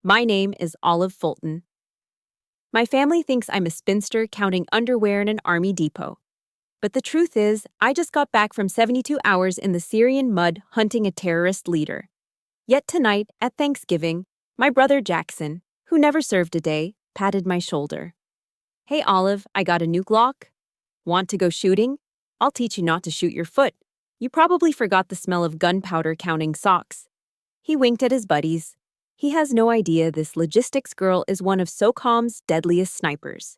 My name is Olive Fulton. My family thinks I'm a spinster counting underwear in an army depot. But the truth is, I just got back from 72 hours in the Syrian mud hunting a terrorist leader. Yet tonight, at Thanksgiving, my brother Jackson, who never served a day, patted my shoulder. Hey Olive, I got a new Glock. Want to go shooting? I'll teach you not to shoot your foot. You probably forgot the smell of gunpowder counting socks. He winked at his buddies. He has no idea this logistics girl is one of SOCOM's deadliest snipers.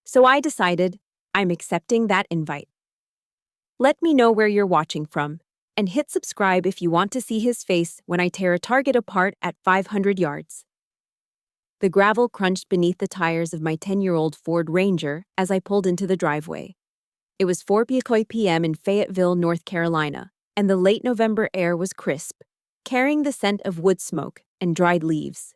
So I decided I'm accepting that invite. Let me know where you're watching from, and hit subscribe if you want to see his face when I tear a target apart at 500 yards. The gravel crunched beneath the tires of my 10-year-old Ford Ranger as I pulled into the driveway. It was 4 p.m. in Fayetteville, North Carolina, and the late November air was crisp, carrying the scent of wood smoke and dried leaves.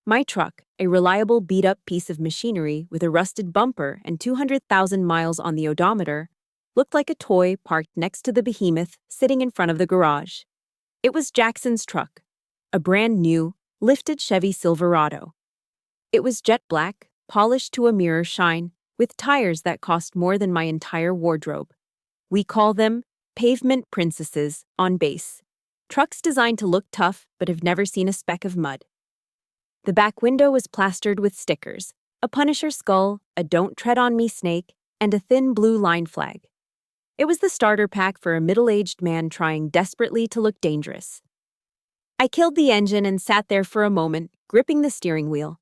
My truck, a reliable beat-up piece of machinery with a rusted bumper and 200,000 miles on the odometer, looked like a toy parked next to the behemoth sitting in front of the garage. It was Jackson's truck, a brand new, lifted Chevy Silverado. It was jet black, polished to a mirror shine, with tires that cost more than my entire wardrobe. We call them pavement princesses on base. Trucks designed to look tough but have never seen a speck of mud. The back window was plastered with stickers, a Punisher skull, a Don't Tread on Me snake, and a thin blue line flag. It was the starter pack for a middle-aged man trying desperately to look dangerous. I killed the engine and sat there for a moment, gripping the steering wheel.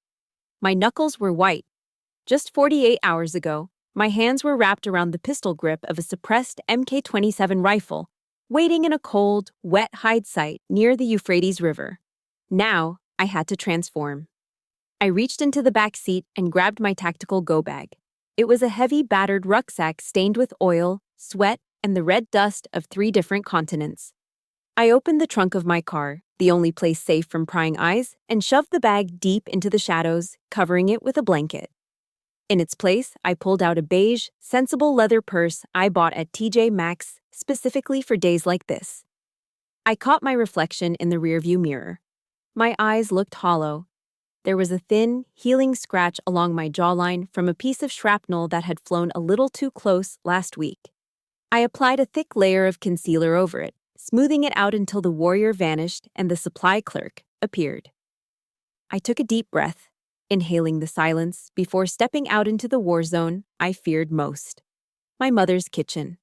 My knuckles were white. Just 48 hours ago, my hands were wrapped around the pistol grip of a suppressed Mk-27 rifle, waiting in a cold, wet hide site near the Euphrates River. Now, I had to transform. I reached into the back seat and grabbed my tactical go bag. It was a heavy, battered rucksack stained with oil, sweat, and the red dust of 3 different continents. I opened the trunk of my car, the only place safe from prying eyes, and shoved the bag deep into the shadows, covering it with a blanket. In its place, I pulled out a beige, sensible leather purse I bought at TJ Maxx specifically for days like this. I caught my reflection in the rearview mirror. My eyes looked hollow. There was a thin, healing scratch along my jawline from a piece of shrapnel that had flown a little too close last week. I applied a thick layer of concealer over it, smoothing it out until the warrior vanished and the supply clerk appeared. I took a deep breath, inhaling the silence before stepping out into the war zone I feared most. My mother's kitchen.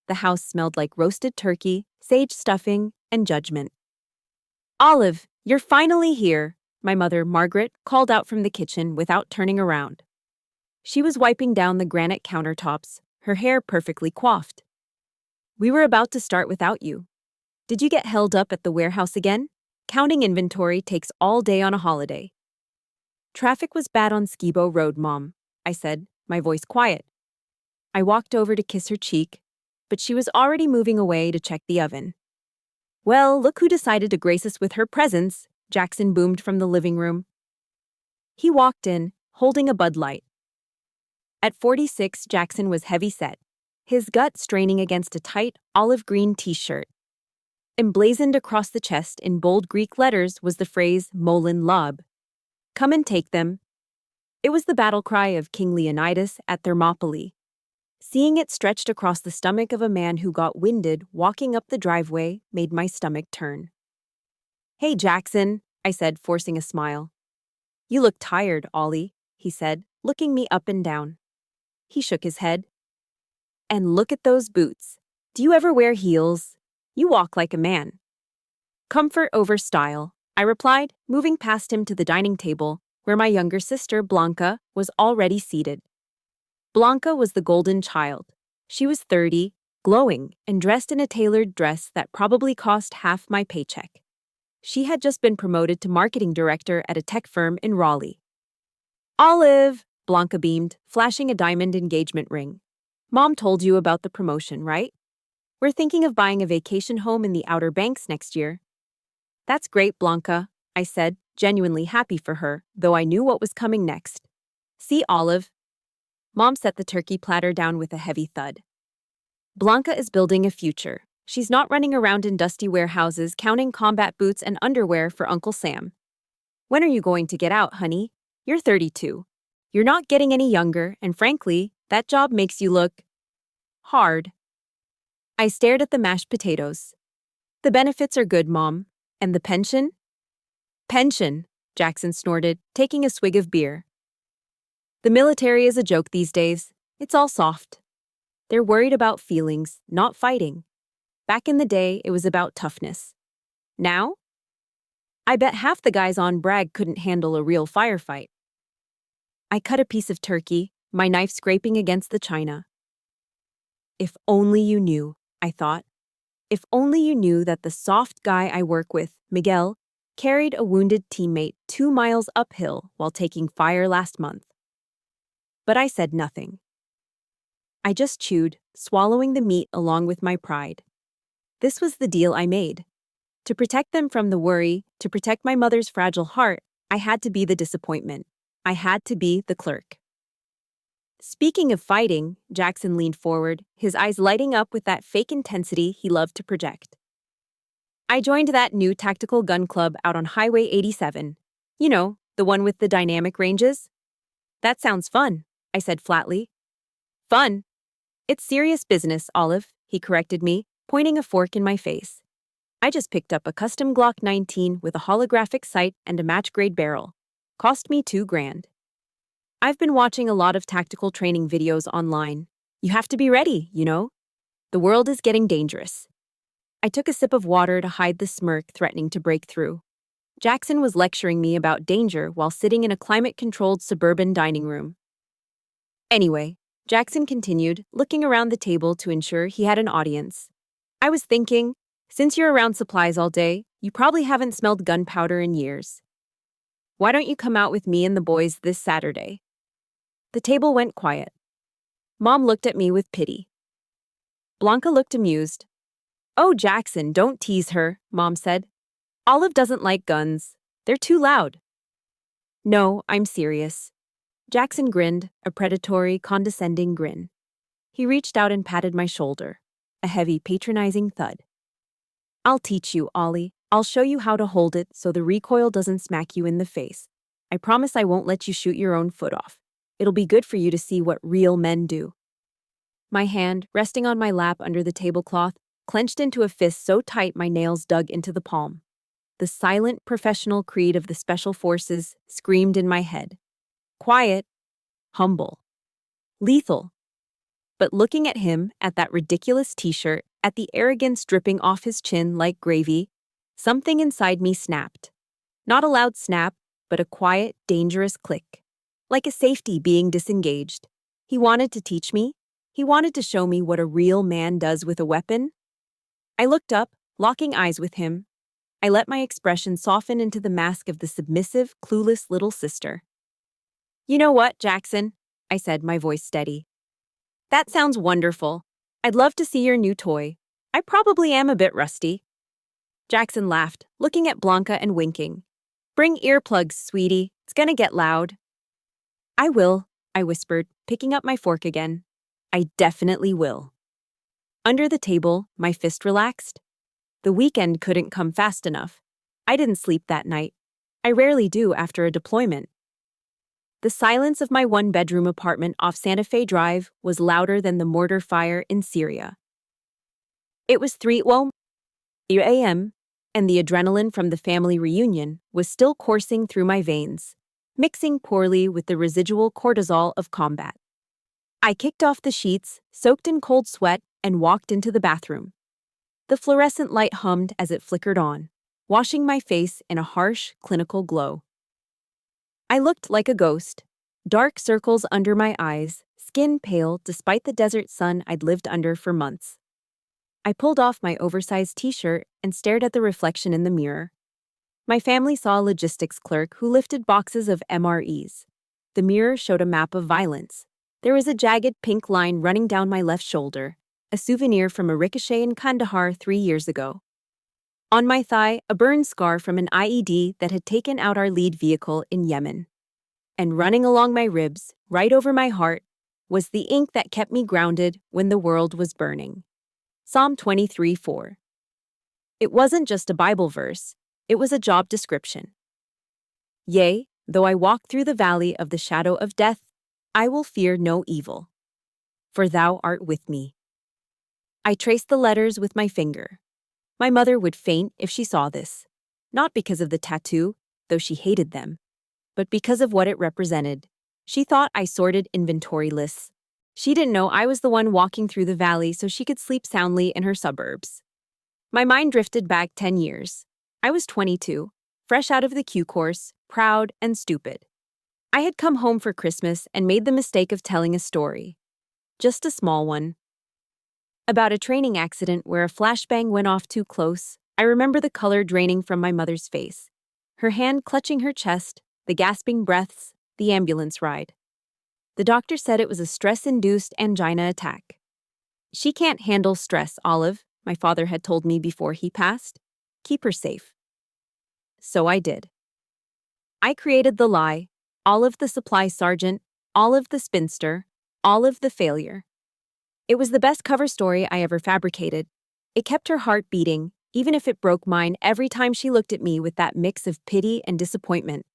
The house smelled like roasted turkey, sage stuffing, and judgment. "Olive, you're finally here," my mother, Margaret, called out from the kitchen without turning around. She was wiping down the granite countertops, her hair perfectly coiffed. "We were about to start without you. Did you get held up at the warehouse again? Counting inventory takes all day on a holiday." "Traffic was bad on Skibo Road, Mom," I said, my voice quiet. I walked over to kiss her cheek, but she was already moving away to check the oven. "Well, look who decided to grace us with her presence," Jackson boomed from the living room. He walked in, holding a Bud Light. At 46, Jackson was heavy-set, his gut straining against a tight, olive-green t-shirt. Emblazoned across the chest in bold Greek letters was the phrase Molin Lob. "Come and take them." It was the battle cry of King Leonidas at Thermopylae. Seeing it stretched across the stomach of a man who got winded walking up the driveway made my stomach turn. "Hey, Jackson," I said, forcing a smile. "You look tired, Ollie," he said, looking me up and down. He shook his head. "And look at those boots. Do you ever wear heels? You walk like a man." "Comfort over style," I replied, moving past him to the dining table, where my younger sister, Blanca, was already seated. Blanca was the golden child. She was 30, glowing, and dressed in a tailored dress that probably cost half my paycheck. She had just been promoted to marketing director at a tech firm in Raleigh. "Olive," Blanca beamed, flashing a diamond engagement ring. "Mom told you about the promotion, right? We're thinking of buying a vacation home in the Outer Banks next year." "That's great, Blanca," I said, genuinely happy for her, though I knew what was coming next. "See, Olive." Mom set the turkey platter down with a heavy thud. "Blanca is building a future. She's not running around in dusty warehouses counting combat boots and underwear for Uncle Sam." When are you going to get out, honey? You're 32. You're not getting any younger, and frankly, that job makes you look hard. I stared at the mashed potatoes. The benefits are good, Mom. And the pension? Pension, Jackson snorted, taking a swig of beer. The military is a joke these days. It's all soft. They're worried about feelings, not fighting. Back in the day, it was about toughness. Now? I bet half the guys on brag couldn't handle a real firefight. I cut a piece of turkey, my knife scraping against the china. If only you knew, I thought. If only you knew that the soft guy I work with, Miguel, carried a wounded teammate 2 miles uphill while taking fire last month. But I said nothing. I just chewed, swallowing the meat along with my pride. This was the deal I made. To protect them from the worry, to protect my mother's fragile heart, I had to be the disappointment. I had to be the clerk. Speaking of fighting, Jackson leaned forward, his eyes lighting up with that fake intensity he loved to project. I joined that new tactical gun club out on Highway 87. You know, the one with the dynamic ranges? That sounds fun, I said flatly. Fun? It's serious business, Olive, he corrected me, pointing a fork in my face. I just picked up a custom Glock 19 with a holographic sight and a match-grade barrel. Cost me $2,000. I've been watching a lot of tactical training videos online. You have to be ready, you know? The world is getting dangerous. I took a sip of water to hide the smirk threatening to break through. Jackson was lecturing me about danger while sitting in a climate-controlled suburban dining room. Anyway, Jackson continued, looking around the table to ensure he had an audience. I was thinking, since you're around supplies all day, you probably haven't smelled gunpowder in years. Why don't you come out with me and the boys this Saturday? The table went quiet. Mom looked at me with pity. Blanca looked amused. Oh, Jackson, don't tease her, Mom said. Olive doesn't like guns. They're too loud. No, I'm serious. Jackson grinned, a predatory, condescending grin. He reached out and patted my shoulder, a heavy, patronizing thud. I'll teach you, Ollie. I'll show you how to hold it so the recoil doesn't smack you in the face. I promise I won't let you shoot your own foot off. It'll be good for you to see what real men do. My hand, resting on my lap under the tablecloth, clenched into a fist so tight my nails dug into the palm. The silent, professional creed of the Special Forces screamed in my head. Quiet, humble, lethal. But looking at him, at that ridiculous t-shirt, at the arrogance dripping off his chin like gravy, something inside me snapped. Not a loud snap, but a quiet, dangerous click. Like a safety being disengaged. He wanted to teach me. He wanted to show me what a real man does with a weapon. I looked up, locking eyes with him. I let my expression soften into the mask of the submissive, clueless little sister. You know what, Jackson? I said, my voice steady. That sounds wonderful. I'd love to see your new toy. I probably am a bit rusty. Jackson laughed, looking at Blanca and winking. Bring earplugs, sweetie. It's gonna get loud. I will, I whispered, picking up my fork again. I definitely will. Under the table, my fist relaxed. The weekend couldn't come fast enough. I didn't sleep that night. I rarely do after a deployment. The silence of my one-bedroom apartment off Santa Fe Drive was louder than the mortar fire in Syria. It was 3 a.m., and the adrenaline from the family reunion was still coursing through my veins, mixing poorly with the residual cortisol of combat. I kicked off the sheets, soaked in cold sweat, and walked into the bathroom. The fluorescent light hummed as it flickered on, washing my face in a harsh, clinical glow. I looked like a ghost, dark circles under my eyes, skin pale despite the desert sun I'd lived under for months. I pulled off my oversized t-shirt and stared at the reflection in the mirror. My family saw a logistics clerk who lifted boxes of MREs. The mirror showed a map of violence. There was a jagged pink line running down my left shoulder, a souvenir from a ricochet in Kandahar 3 years ago. On my thigh, a burn scar from an IED that had taken out our lead vehicle in Yemen. And running along my ribs, right over my heart, was the ink that kept me grounded when the world was burning. Psalm It wasn't just a Bible verse, it was a job description. Yea, though I walk through the valley of the shadow of death, I will fear no evil, for thou art with me. I traced the letters with my finger. My mother would faint if she saw this, not because of the tattoo, though she hated them, but because of what it represented. She thought I sorted inventory lists. She didn't know I was the one walking through the valley so she could sleep soundly in her suburbs. My mind drifted back 10 years. I was 22, fresh out of the Q course, proud and stupid. I had come home for Christmas and made the mistake of telling a story. Just a small one. About a training accident where a flashbang went off too close. I remember the color draining from my mother's face, her hand clutching her chest, the gasping breaths, the ambulance ride. The doctor said it was a stress-induced angina attack. She can't handle stress, Olive, my father had told me before he passed. Keep her safe. So I did. I created the lie, Olive the supply sergeant, Olive the spinster, Olive the failure. It was the best cover story I ever fabricated. It kept her heart beating, even if it broke mine every time she looked at me with that mix of pity and disappointment.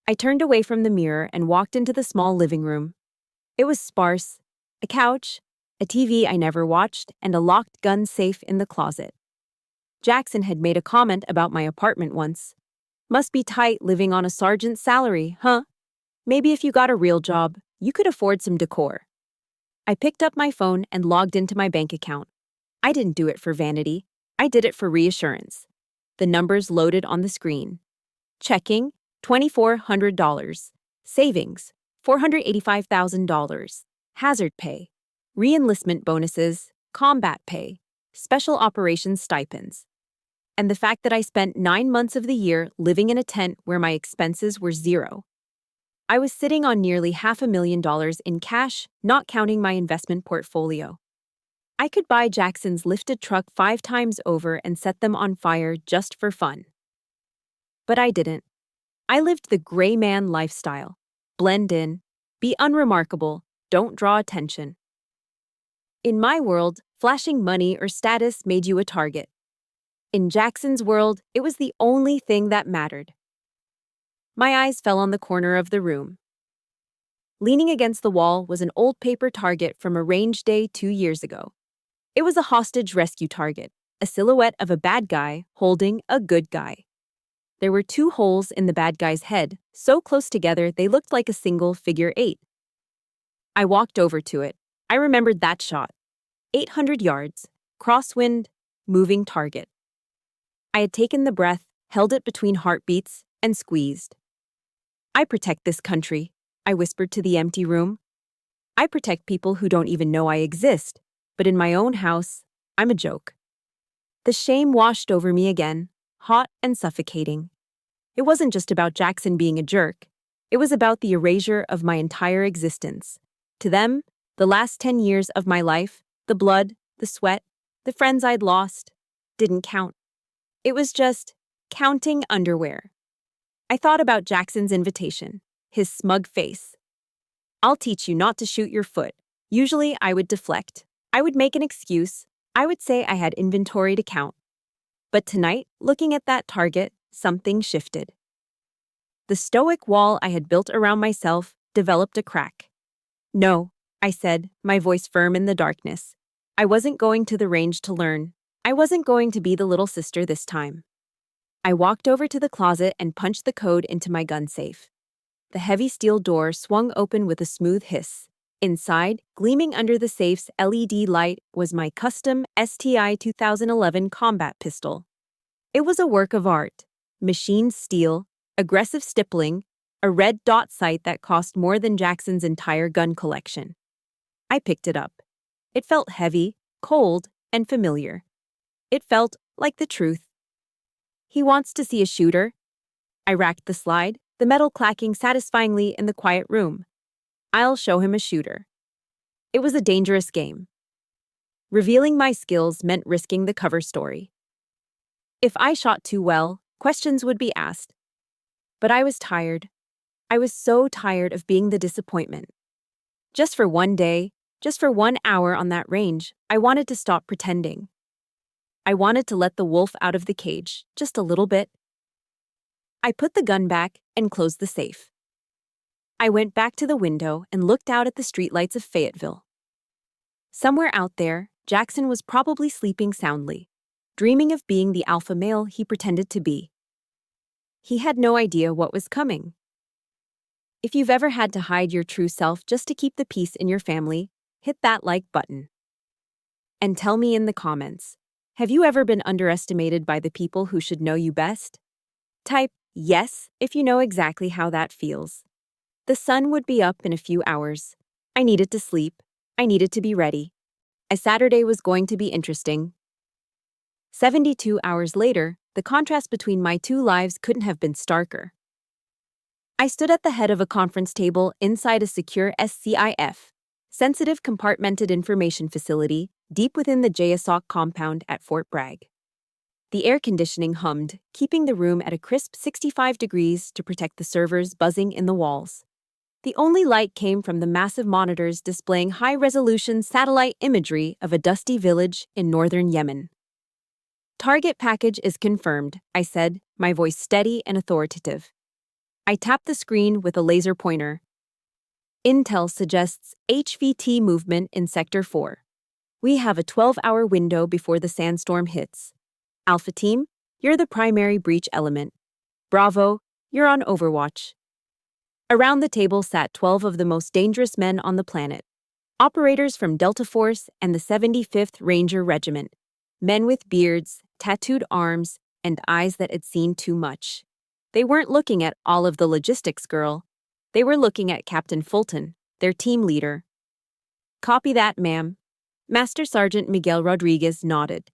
I turned away from the mirror and walked into the small living room. It was sparse, a couch, a TV I never watched, and a locked gun safe in the closet. Jackson had made a comment about my apartment once. Must be tight living on a sergeant's salary, huh? Maybe if you got a real job, you could afford some decor. I picked up my phone and logged into my bank account. I didn't do it for vanity. I did it for reassurance. The numbers loaded on the screen. Checking, $2,400. Savings, $485,000. Hazard pay. Re-enlistment bonuses, combat pay, special operations stipends. And the fact that I spent 9 months of the year living in a tent where my expenses were zero. I was sitting on nearly $500,000 in cash, not counting my investment portfolio. I could buy Jackson's lifted truck 5 times over and set them on fire just for fun. But I didn't. I lived the gray man lifestyle. Blend in, be unremarkable, don't draw attention. In my world, flashing money or status made you a target. In Jackson's world, it was the only thing that mattered. My eyes fell on the corner of the room. Leaning against the wall was an old paper target from a range day 2 years ago. It was a hostage rescue target, a silhouette of a bad guy holding a good guy. There were 2 holes in the bad guy's head, so close together they looked like a single figure 8. I walked over to it. I remembered that shot. 800 yards, crosswind, moving target. I had taken the breath, held it between heartbeats, and squeezed. I protect this country, I whispered to the empty room. I protect people who don't even know I exist, but in my own house, I'm a joke. The shame washed over me again, hot and suffocating. It wasn't just about Jackson being a jerk. It was about the erasure of my entire existence. To them, the last 10 years of my life, the blood, the sweat, the friends I'd lost, didn't count. It was just counting underwear. I thought about Jackson's invitation, his smug face. I'll teach you not to shoot your foot. Usually I would deflect. I would make an excuse. I would say I had inventory to count. But tonight, looking at that target, something shifted. The stoic wall I had built around myself developed a crack. No, I said, my voice firm in the darkness. I wasn't going to the range to learn. I wasn't going to be the little sister this time. I walked over to the closet and punched the code into my gun safe. The heavy steel door swung open with a smooth hiss. Inside, gleaming under the safe's LED light, was my custom STI 2011 combat pistol. It was a work of art. Machined steel, aggressive stippling, a red dot sight that cost more than Jackson's entire gun collection. I picked it up. It felt heavy, cold, and familiar. It felt like the truth. He wants to see a shooter. I racked the slide, the metal clacking satisfyingly in the quiet room. I'll show him a shooter. It was a dangerous game. Revealing my skills meant risking the cover story. If I shot too well, questions would be asked. But I was tired. I was so tired of being the disappointment. Just for one day, just for 1 hour on that range, I wanted to stop pretending. I wanted to let the wolf out of the cage, just a little bit. I put the gun back and closed the safe. I went back to the window and looked out at the streetlights of Fayetteville. Somewhere out there, Jackson was probably sleeping soundly, dreaming of being the alpha male he pretended to be. He had no idea what was coming. If you've ever had to hide your true self just to keep the peace in your family, hit that like button. And tell me in the comments, have you ever been underestimated by the people who should know you best? Type yes if you know exactly how that feels. The sun would be up in a few hours. I needed to sleep. I needed to be ready. A Saturday was going to be interesting. 72 hours later, the contrast between my two lives couldn't have been starker. I stood at the head of a conference table inside a secure SCIF, sensitive compartmented information facility, deep within the JSOC compound at Fort Bragg. The air conditioning hummed, keeping the room at a crisp 65 degrees to protect the servers buzzing in the walls. The only light came from the massive monitors displaying high-resolution satellite imagery of a dusty village in northern Yemen. Target package is confirmed, I said, my voice steady and authoritative. I tapped the screen with a laser pointer. Intel suggests HVT movement in Sector 4. We have a 12-hour window before the sandstorm hits. Alpha Team, you're the primary breach element. Bravo, you're on Overwatch. Around the table sat 12 of the most dangerous men on the planet. Operators from Delta Force and the 75th Ranger Regiment. Men with beards, tattooed arms, and eyes that had seen too much. They weren't looking at all of the logistics girl. They were looking at Captain Fulton, their team leader. Copy that, ma'am. Master Sergeant Miguel Rodriguez nodded.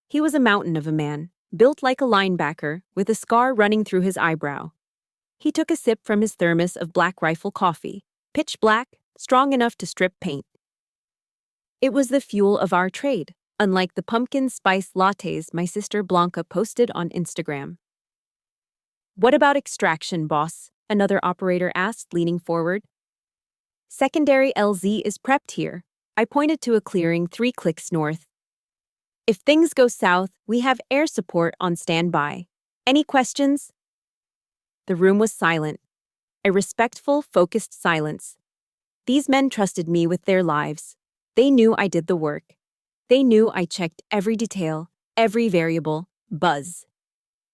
He was a mountain of a man, built like a linebacker, with a scar running through his eyebrow. He took a sip from his thermos of Black Rifle coffee, pitch black, strong enough to strip paint. It was the fuel of our trade, unlike the pumpkin spice lattes my sister Blanca posted on Instagram. What about extraction, boss? Another operator asked, leaning forward. Secondary LZ is prepped here. I pointed to a clearing 3 clicks north. If things go south, we have air support on standby. Any questions? The room was silent. A respectful, focused silence. These men trusted me with their lives. They knew I did the work. They knew I checked every detail, every variable. Buzz.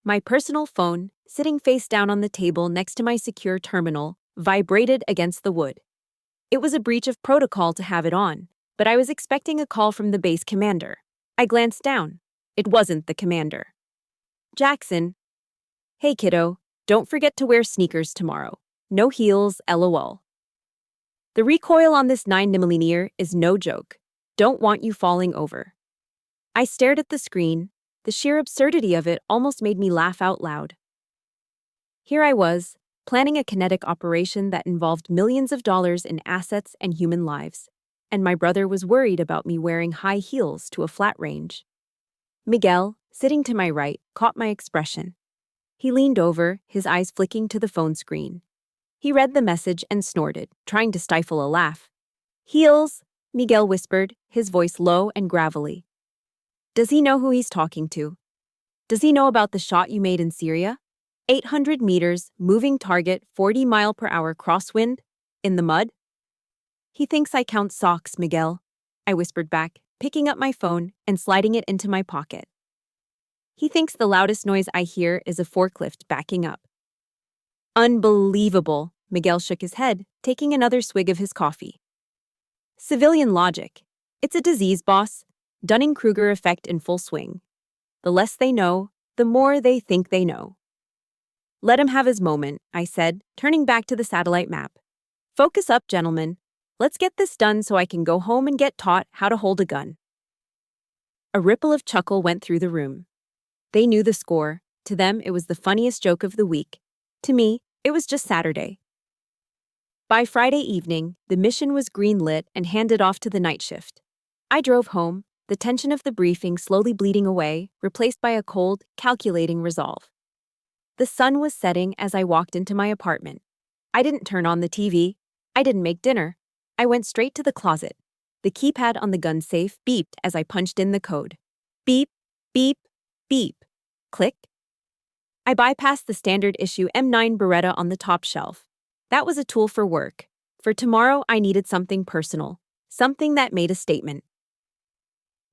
My personal phone, sitting face down on the table next to my secure terminal, vibrated against the wood. It was a breach of protocol to have it on, but I was expecting a call from the base commander. I glanced down. It wasn't the commander. Jackson. Hey, kiddo. Don't forget to wear sneakers tomorrow. No heels, lol. The recoil on this 9mm is no joke. Don't want you falling over. I stared at the screen. The sheer absurdity of it almost made me laugh out loud. Here I was, planning a kinetic operation that involved millions of dollars in assets and human lives, and my brother was worried about me wearing high heels to a flat range. Miguel, sitting to my right, caught my expression. He leaned over, his eyes flicking to the phone screen. He read the message and snorted, trying to stifle a laugh. Heels, Miguel whispered, his voice low and gravelly. Does he know who he's talking to? Does he know about the shot you made in Syria? 800 meters, moving target, 40-mile-per-hour crosswind, in the mud? He thinks I count socks, Miguel, I whispered back, picking up my phone and sliding it into my pocket. He thinks the loudest noise I hear is a forklift backing up. Unbelievable, Miguel shook his head, taking another swig of his coffee. Civilian logic. It's a disease, boss. Dunning-Kruger effect in full swing. The less they know, the more they think they know. Let him have his moment, I said, turning back to the satellite map. Focus up, gentlemen. Let's get this done so I can go home and get taught how to hold a gun. A ripple of chuckle went through the room. They knew the score. To them, it was the funniest joke of the week. To me, it was just Saturday. By Friday evening, the mission was green-lit and handed off to the night shift. I drove home, the tension of the briefing slowly bleeding away, replaced by a cold, calculating resolve. The sun was setting as I walked into my apartment. I didn't turn on the TV. I didn't make dinner. I went straight to the closet. The keypad on the gun safe beeped as I punched in the code. Beep, beep, beep. Click. I bypassed the standard issue M9 Beretta on the top shelf. That was a tool for work. For tomorrow, I needed something personal, something that made a statement.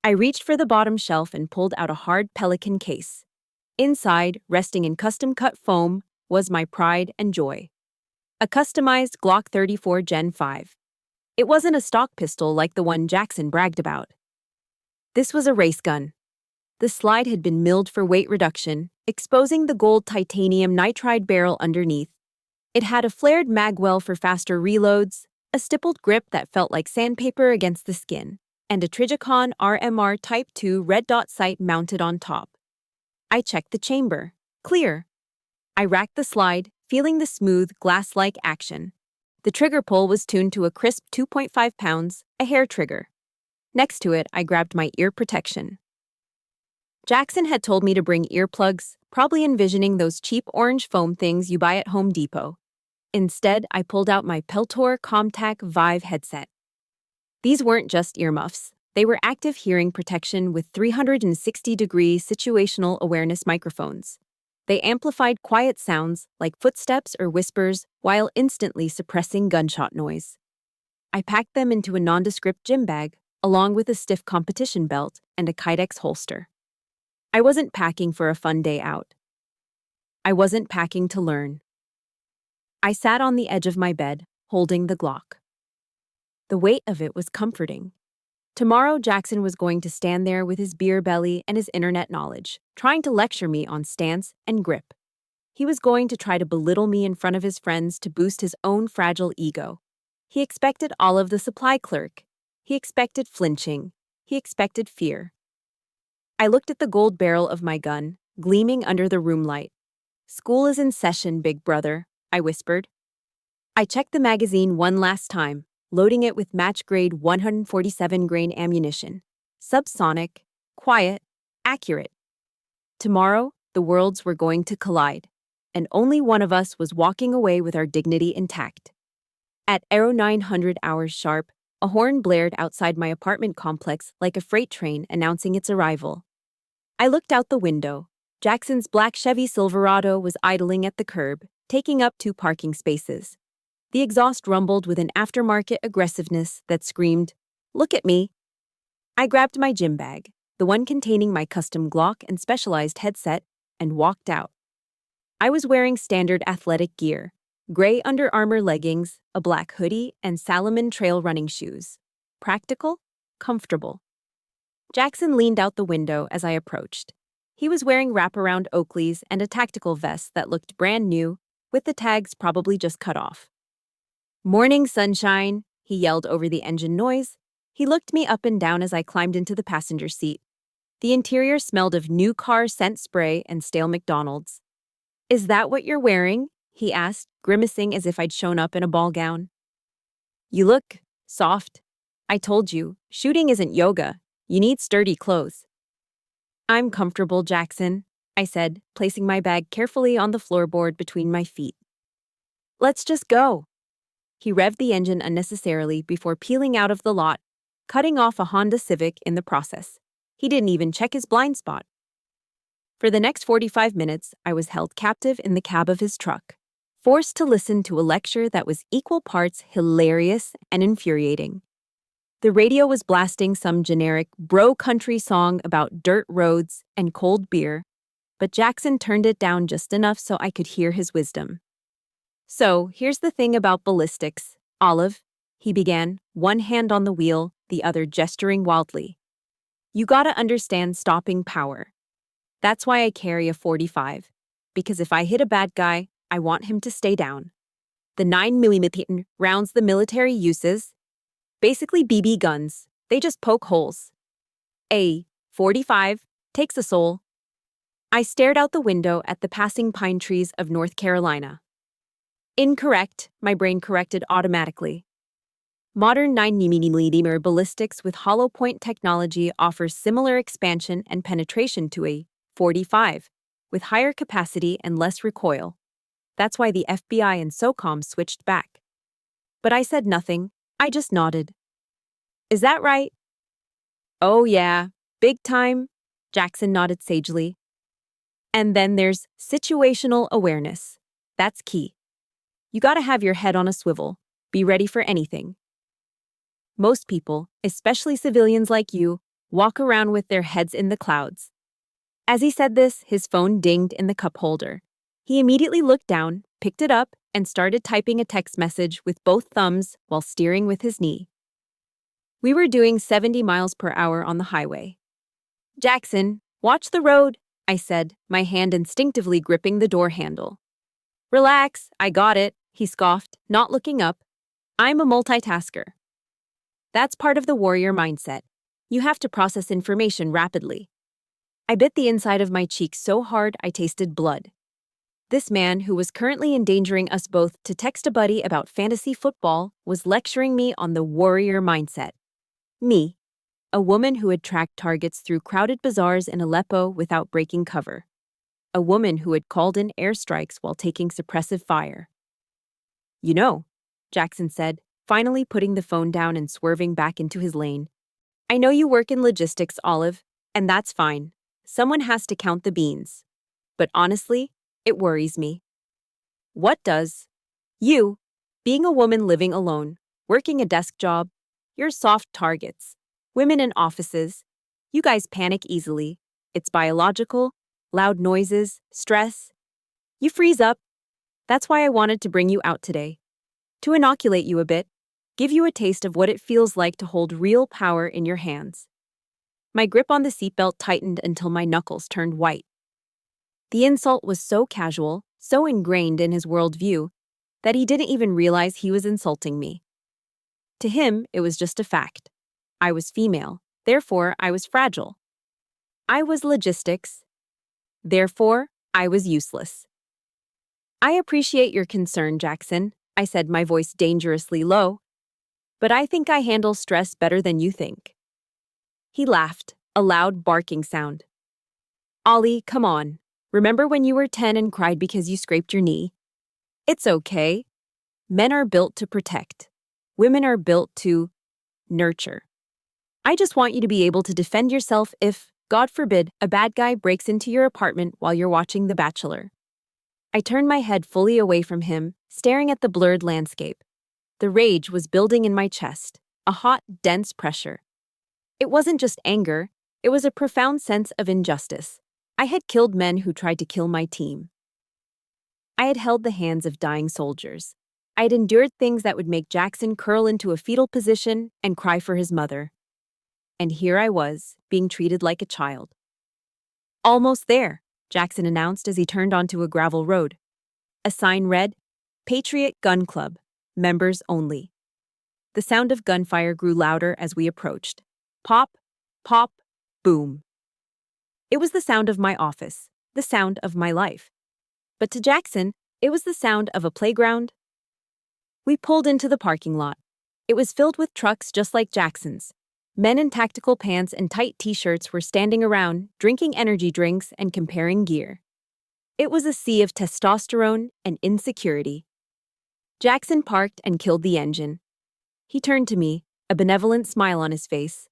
I reached for the bottom shelf and pulled out a hard Pelican case. Inside, resting in custom-cut foam, was my pride and joy. A customized Glock 34 Gen 5. It wasn't a stock pistol like the one Jackson bragged about. This was a race gun. The slide had been milled for weight reduction, exposing the gold titanium nitride barrel underneath. It had a flared magwell for faster reloads, a stippled grip that felt like sandpaper against the skin, and a Trijicon RMR Type 2 red dot sight mounted on top. I checked the chamber. Clear. I racked the slide, feeling the smooth, glass-like action. The trigger pull was tuned to a crisp 2.5 pounds, a hair trigger. Next to it, I grabbed my ear protection. Jackson had told me to bring earplugs, probably envisioning those cheap orange foam things you buy at Home Depot. Instead, I pulled out my Peltor Comtac Vive headset. These weren't just earmuffs. They were active hearing protection with 360-degree situational awareness microphones. They amplified quiet sounds like footsteps or whispers while instantly suppressing gunshot noise. I packed them into a nondescript gym bag, along with a stiff competition belt and a Kydex holster. I wasn't packing for a fun day out. I wasn't packing to learn. I sat on the edge of my bed, holding the Glock. The weight of it was comforting. Tomorrow, Jackson was going to stand there with his beer belly and his internet knowledge, trying to lecture me on stance and grip. He was going to try to belittle me in front of his friends to boost his own fragile ego. He expected all of the supply clerk. He expected flinching. He expected fear. I looked at the gold barrel of my gun, gleaming under the room light. "School is in session, big brother," I whispered. I checked the magazine one last time, loading it with match-grade 147-grain ammunition. Subsonic, quiet, accurate. Tomorrow, the worlds were going to collide, and only one of us was walking away with our dignity intact. At 0900 hours sharp, a horn blared outside my apartment complex like a freight train announcing its arrival. I looked out the window. Jackson's black Chevy Silverado was idling at the curb, taking up 2 parking spaces. The exhaust rumbled with an aftermarket aggressiveness that screamed, "Look at me." I grabbed my gym bag, the one containing my custom Glock and specialized headset, and walked out. I was wearing standard athletic gear, gray Under Armour leggings, a black hoodie, and Salomon trail running shoes. Practical, comfortable. Jackson leaned out the window as I approached. He was wearing wraparound Oakleys and a tactical vest that looked brand new, with the tags probably just cut off. "Morning, sunshine," he yelled over the engine noise. He looked me up and down as I climbed into the passenger seat. The interior smelled of new car scent spray and stale McDonald's. "Is that what you're wearing?" he asked, grimacing as if I'd shown up in a ball gown. "You look soft. I told you, shooting isn't yoga. You need sturdy clothes." "I'm comfortable, Jackson," I said, placing my bag carefully on the floorboard between my feet. "Let's just go." He revved the engine unnecessarily before peeling out of the lot, cutting off a Honda Civic in the process. He didn't even check his blind spot. For the next 45 minutes, I was held captive in the cab of his truck, forced to listen to a lecture that was equal parts hilarious and infuriating. The radio was blasting some generic bro-country song about dirt roads and cold beer, but Jackson turned it down just enough so I could hear his wisdom. "So, here's the thing about ballistics, Olive," he began, one hand on the wheel, the other gesturing wildly. "You gotta understand stopping power. That's why I carry a .45, because if I hit a bad guy, I want him to stay down. The 9mm rounds the military uses, basically BB guns, they just poke holes. A .45 takes a soul." I stared out the window at the passing pine trees of North Carolina. "Incorrect," my brain corrected automatically. Modern 9mm ballistics with hollow point technology offers similar expansion and penetration to a .45, with higher capacity and less recoil. That's why the FBI and SOCOM switched back. But I said nothing, I just nodded. "Is that right?" "Oh yeah, big time," Jackson nodded sagely. And then there's situational awareness. That's key. You gotta have your head on a swivel. Be ready for anything. Most people, especially civilians like you, walk around with their heads in the clouds. As he said this, his phone dinged in the cup holder. He immediately looked down, picked it up, and started typing a text message with both thumbs while steering with his knee. We were doing 70 miles per hour on the highway. "Jackson, watch the road," I said, my hand instinctively gripping the door handle. "Relax, I got it," he scoffed, not looking up. "I'm a multitasker." That's part of the warrior mindset. You have to process information rapidly. I bit the inside of my cheek so hard I tasted blood. This man, who was currently endangering us both to text a buddy about fantasy football, was lecturing me on the warrior mindset. Me, a woman who had tracked targets through crowded bazaars in Aleppo without breaking cover. A woman who had called in airstrikes while taking suppressive fire. "You know," Jackson said, finally putting the phone down and swerving back into his lane. "I know you work in logistics, Olive, and that's fine. Someone has to count the beans. But honestly, it worries me." "What does?" "You, being a woman living alone, working a desk job, you're soft targets. Women in offices, you guys panic easily. It's biological, loud noises, stress. You freeze up. That's why I wanted to bring you out today. To inoculate you a bit, give you a taste of what it feels like to hold real power in your hands." My grip on the seatbelt tightened until my knuckles turned white. The insult was so casual, so ingrained in his worldview, that he didn't even realize he was insulting me. To him, it was just a fact. I was female, therefore I was fragile. I was logistics, therefore I was useless. "I appreciate your concern, Jackson," I said, my voice dangerously low, "but I think I handle stress better than you think." He laughed, a loud barking sound. "Ollie, come on. Remember when you were 10 and cried because you scraped your knee? It's okay. Men are built to protect. Women are built to nurture. I just want you to be able to defend yourself if, God forbid, a bad guy breaks into your apartment while you're watching The Bachelor." I turned my head fully away from him, staring at the blurred landscape. The rage was building in my chest, a hot, dense pressure. It wasn't just anger, it was a profound sense of injustice. I had killed men who tried to kill my team. I had held the hands of dying soldiers. I had endured things that would make Jackson curl into a fetal position and cry for his mother. And here I was, being treated like a child. "Almost there," Jackson announced as he turned onto a gravel road. A sign read, "Patriot Gun Club, members only." The sound of gunfire grew louder as we approached. Pop, pop, boom. It was the sound of my office, the sound of my life. But to Jackson, it was the sound of a playground. We pulled into the parking lot. It was filled with trucks just like Jackson's. Men in tactical pants and tight t-shirts were standing around, drinking energy drinks and comparing gear. It was a sea of testosterone and insecurity. Jackson parked and killed the engine. He turned to me, a benevolent smile on his face.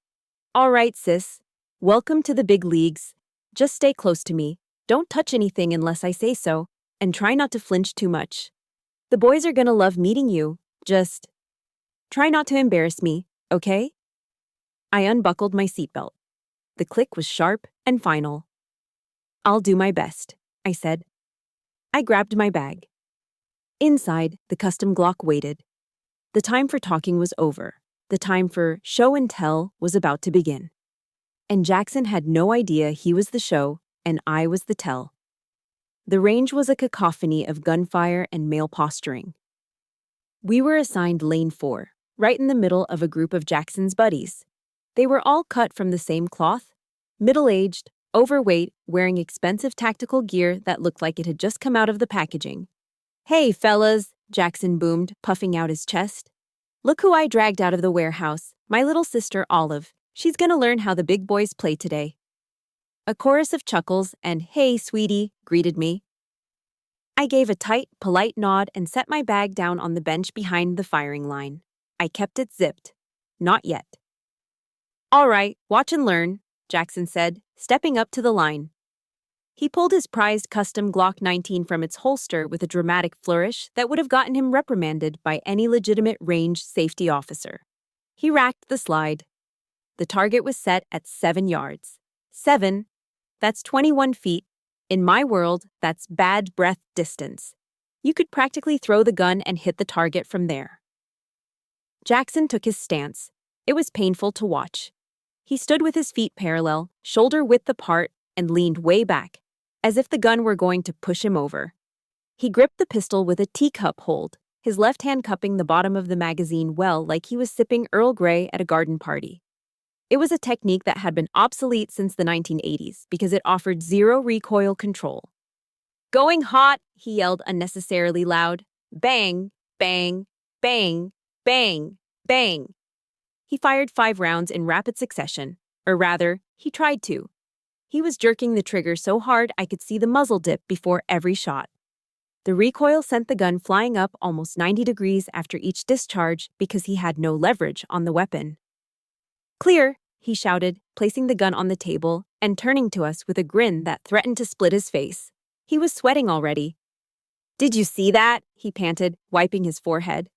"All right, sis. Welcome to the big leagues. Just stay close to me. Don't touch anything unless I say so, and try not to flinch too much. The boys are gonna love meeting you. Just try not to embarrass me, okay?" I unbuckled my seatbelt. The click was sharp and final. "I'll do my best," I said. I grabbed my bag. Inside, the custom Glock waited. The time for talking was over. The time for show and tell was about to begin. And Jackson had no idea he was the show and I was the tell. The range was a cacophony of gunfire and male posturing. We were assigned lane 4, right in the middle of a group of Jackson's buddies. They were all cut from the same cloth, middle-aged, overweight, wearing expensive tactical gear that looked like it had just come out of the packaging. "Hey, fellas," Jackson boomed, puffing out his chest. "Look who I dragged out of the warehouse, my little sister Olive. She's gonna learn how the big boys play today." A chorus of chuckles and "Hey, sweetie," greeted me. I gave a tight, polite nod and set my bag down on the bench behind the firing line. I kept it zipped. Not yet. "All right, watch and learn," Jackson said, stepping up to the line. He pulled his prized custom Glock 19 from its holster with a dramatic flourish that would have gotten him reprimanded by any legitimate range safety officer. He racked the slide. The target was set at 7 yards. 7? That's 21 feet. In my world, that's bad breath distance. You could practically throw the gun and hit the target from there. Jackson took his stance. It was painful to watch. He stood with his feet parallel, shoulder width apart, and leaned way back, as if the gun were going to push him over. He gripped the pistol with a teacup hold, his left hand cupping the bottom of the magazine well like he was sipping Earl Grey at a garden party. It was a technique that had been obsolete since the 1980s because it offered zero recoil control. "Going hot," he yelled unnecessarily loud. Bang, bang, bang, bang, bang. He fired 5 rounds in rapid succession, or rather, he tried to. He was jerking the trigger so hard I could see the muzzle dip before every shot. The recoil sent the gun flying up almost 90 degrees after each discharge because he had no leverage on the weapon. "Clear," he shouted, placing the gun on the table and turning to us with a grin that threatened to split his face. He was sweating already. "Did you see that?" he panted, wiping his forehead.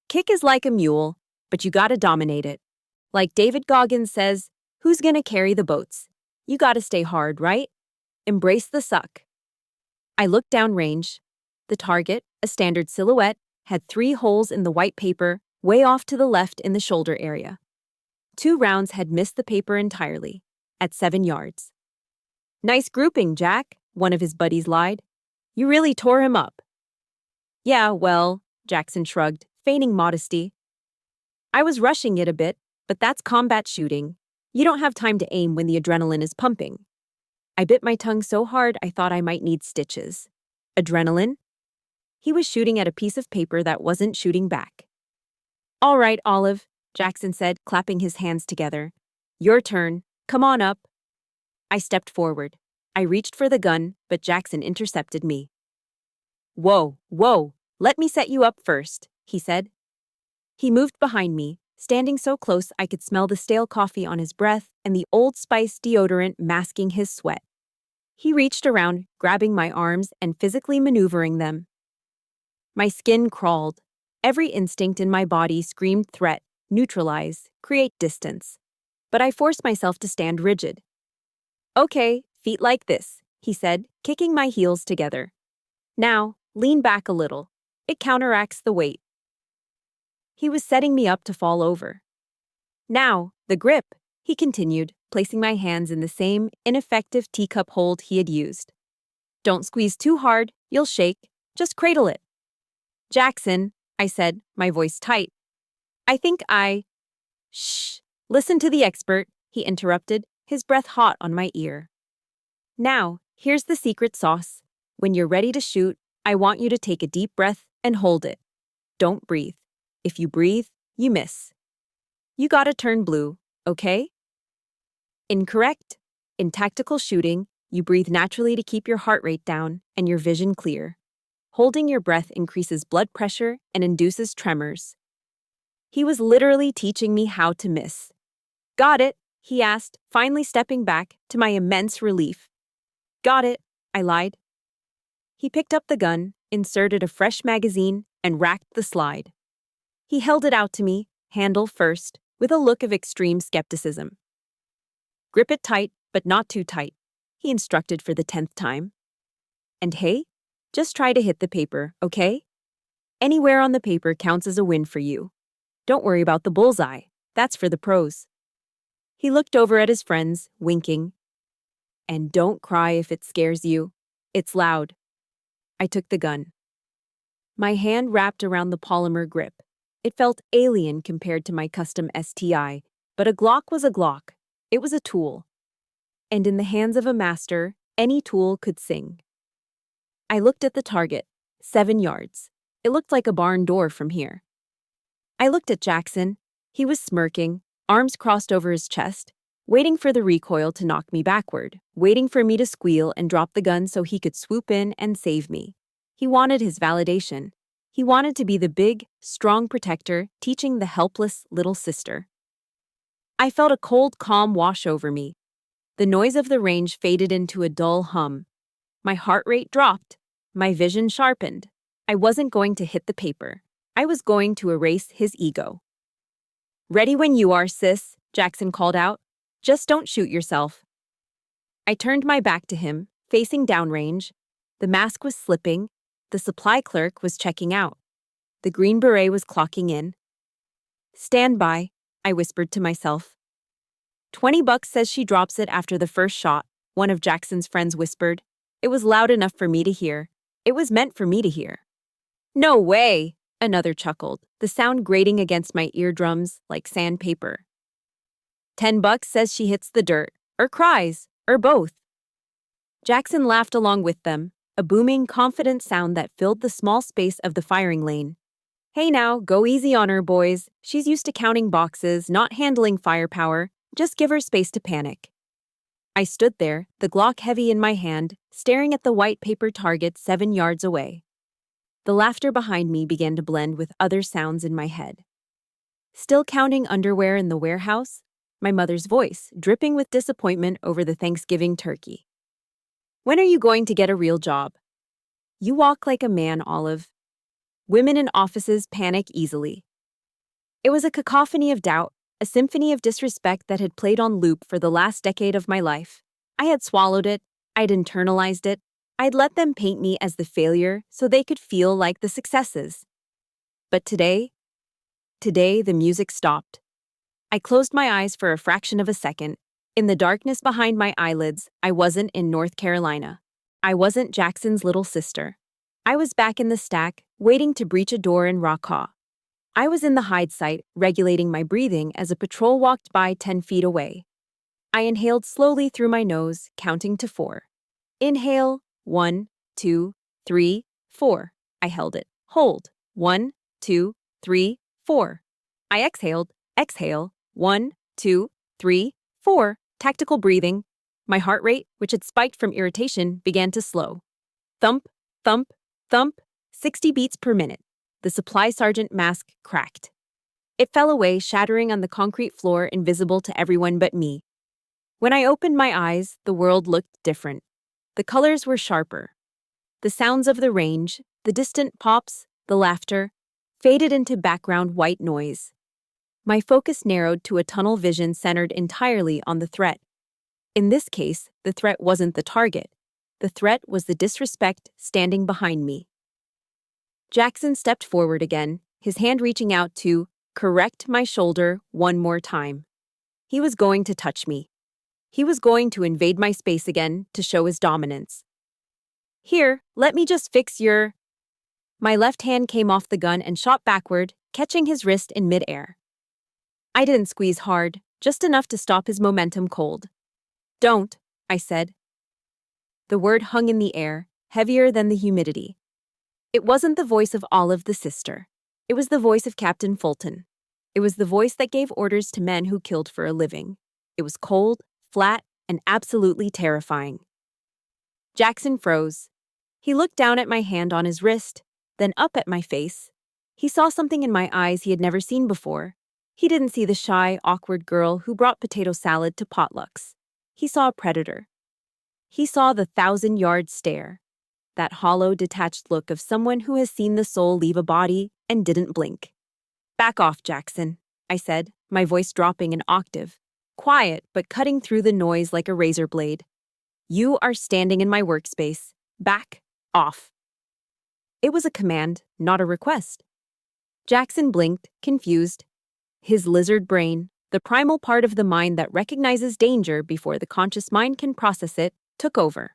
"Kick is like a mule, but you gotta dominate it. Like David Goggins says, who's gonna carry the boats? You gotta stay hard, right? Embrace the suck." I looked downrange. The target, a standard silhouette, had 3 holes in the white paper, way off to the left in the shoulder area. 2 rounds had missed the paper entirely, at 7 yards. "Nice grouping, Jack," one of his buddies lied. "You really tore him up." "Yeah, well," Jackson shrugged, feigning modesty. "I was rushing it a bit, but that's combat shooting. You don't have time to aim when the adrenaline is pumping." I bit my tongue so hard I thought I might need stitches. Adrenaline? He was shooting at a piece of paper that wasn't shooting back. "All right, Olive," Jackson said, clapping his hands together. "Your turn. Come on up." I stepped forward. I reached for the gun, but Jackson intercepted me. "Whoa, whoa, let me set you up first," he said. He moved behind me, standing so close I could smell the stale coffee on his breath and the Old Spice deodorant masking his sweat. He reached around, grabbing my arms and physically maneuvering them. My skin crawled. Every instinct in my body screamed threat, neutralize, create distance. But I forced myself to stand rigid. "Okay, feet like this," he said, kicking my heels together. "Now, lean back a little. It counteracts the weight." He was setting me up to fall over. "Now, the grip," he continued, placing my hands in the same ineffective teacup hold he had used. "Don't squeeze too hard, you'll shake. Just cradle it." "Jackson," I said, my voice tight. "I think I—" "Shh, listen to the expert," he interrupted, his breath hot on my ear. "Now, here's the secret sauce. When you're ready to shoot, I want you to take a deep breath and hold it. Don't breathe. If you breathe, you miss. You gotta turn blue, okay?" Incorrect. In tactical shooting, you breathe naturally to keep your heart rate down and your vision clear. Holding your breath increases blood pressure and induces tremors. He was literally teaching me how to miss. "Got it?" he asked, finally stepping back, to my immense relief. "Got it," I lied. He picked up the gun, inserted a fresh magazine, and racked the slide. He held it out to me, handle first, with a look of extreme skepticism. "Grip it tight, but not too tight," he instructed for the 10th time. "And hey, just try to hit the paper, okay? Anywhere on the paper counts as a win for you. Don't worry about the bullseye. That's for the pros." He looked over at his friends, winking. "And don't cry if it scares you. It's loud." I took the gun. My hand wrapped around the polymer grip. It felt alien compared to my custom STI, but a Glock was a Glock. It was a tool. And in the hands of a master, any tool could sing. I looked at the target, 7 yards. It looked like a barn door from here. I looked at Jackson. He was smirking, arms crossed over his chest, waiting for the recoil to knock me backward, waiting for me to squeal and drop the gun so he could swoop in and save me. He wanted his validation. He wanted to be the big, strong protector teaching the helpless little sister. I felt a cold calm wash over me. The noise of the range faded into a dull hum, My heart rate dropped. My vision sharpened. I wasn't going to hit the paper. I was going to erase his ego. "Ready when you are, sis," Jackson called out. "Just don't shoot yourself." I turned my back to him, facing downrange. The mask was slipping. The supply clerk was checking out. The Green Beret was clocking in. "Stand by," I whispered to myself. $20 says she drops it after the first shot, one of Jackson's friends whispered. It was loud enough for me to hear. It was meant for me to hear. "No way," another chuckled, the sound grating against my eardrums like sandpaper. $10 says she hits the dirt, or cries, or both. Jackson laughed along with them, a booming, confident sound that filled the small space of the firing lane. "Hey now, go easy on her, boys. She's used to counting boxes, not handling firepower. Just give her space to panic." I stood there, the Glock heavy in my hand, staring at the white paper target 7 yards away. The laughter behind me began to blend with other sounds in my head. Still counting underwear in the warehouse? My mother's voice, dripping with disappointment over the Thanksgiving turkey. "When are you going to get a real job?" "You walk like a man, Olive." Women in offices panic easily. It was a cacophony of doubt, a symphony of disrespect that had played on loop for the last decade of my life. I had swallowed it, I'd internalized it, I'd let them paint me as the failure so they could feel like the successes. But today the music stopped. I closed my eyes for a fraction of a second. In the darkness behind my eyelids, I wasn't in North Carolina. I wasn't Jackson's little sister. I was back in the stack, waiting to breach a door in Raqqa. I was in the hide site, regulating my breathing as a patrol walked by 10 feet away. I inhaled slowly through my nose, counting to 4. Inhale, 1, 2, 3, 4. I held it. Hold, 1, 2, 3, 4. I exhaled, exhale, 1, 2, 3, 4. Tactical breathing. My heart rate, which had spiked from irritation, began to slow. Thump, thump, thump, 60 beats per minute. The supply sergeant mask cracked. It fell away, shattering on the concrete floor, invisible to everyone but me. When I opened my eyes, the world looked different. The colors were sharper. The sounds of the range, the distant pops, the laughter, faded into background white noise. My focus narrowed to a tunnel vision centered entirely on the threat. In this case, the threat wasn't the target. The threat was the disrespect standing behind me. Jackson stepped forward again, his hand reaching out to correct my shoulder one more time. He was going to touch me. He was going to invade my space again to show his dominance. "Here, let me just fix your..." My left hand came off the gun and shot backward, catching his wrist in midair. I didn't squeeze hard, just enough to stop his momentum cold. "Don't," I said. The word hung in the air, heavier than the humidity. It wasn't the voice of Olive the sister. It was the voice of Captain Fulton. It was the voice that gave orders to men who killed for a living. It was cold, flat, and absolutely terrifying. Jackson froze. He looked down at my hand on his wrist, then up at my face. He saw something in my eyes he had never seen before. He didn't see the shy, awkward girl who brought potato salad to potlucks. He saw a predator. He saw the 1,000-yard stare. That hollow, detached look of someone who has seen the soul leave a body and didn't blink. "Back off, Jackson," I said, my voice dropping an octave. Quiet, but cutting through the noise like a razor blade. "You are standing in my workspace. Back off." It was a command, not a request. Jackson blinked, confused. His lizard brain, the primal part of the mind that recognizes danger before the conscious mind can process it, took over.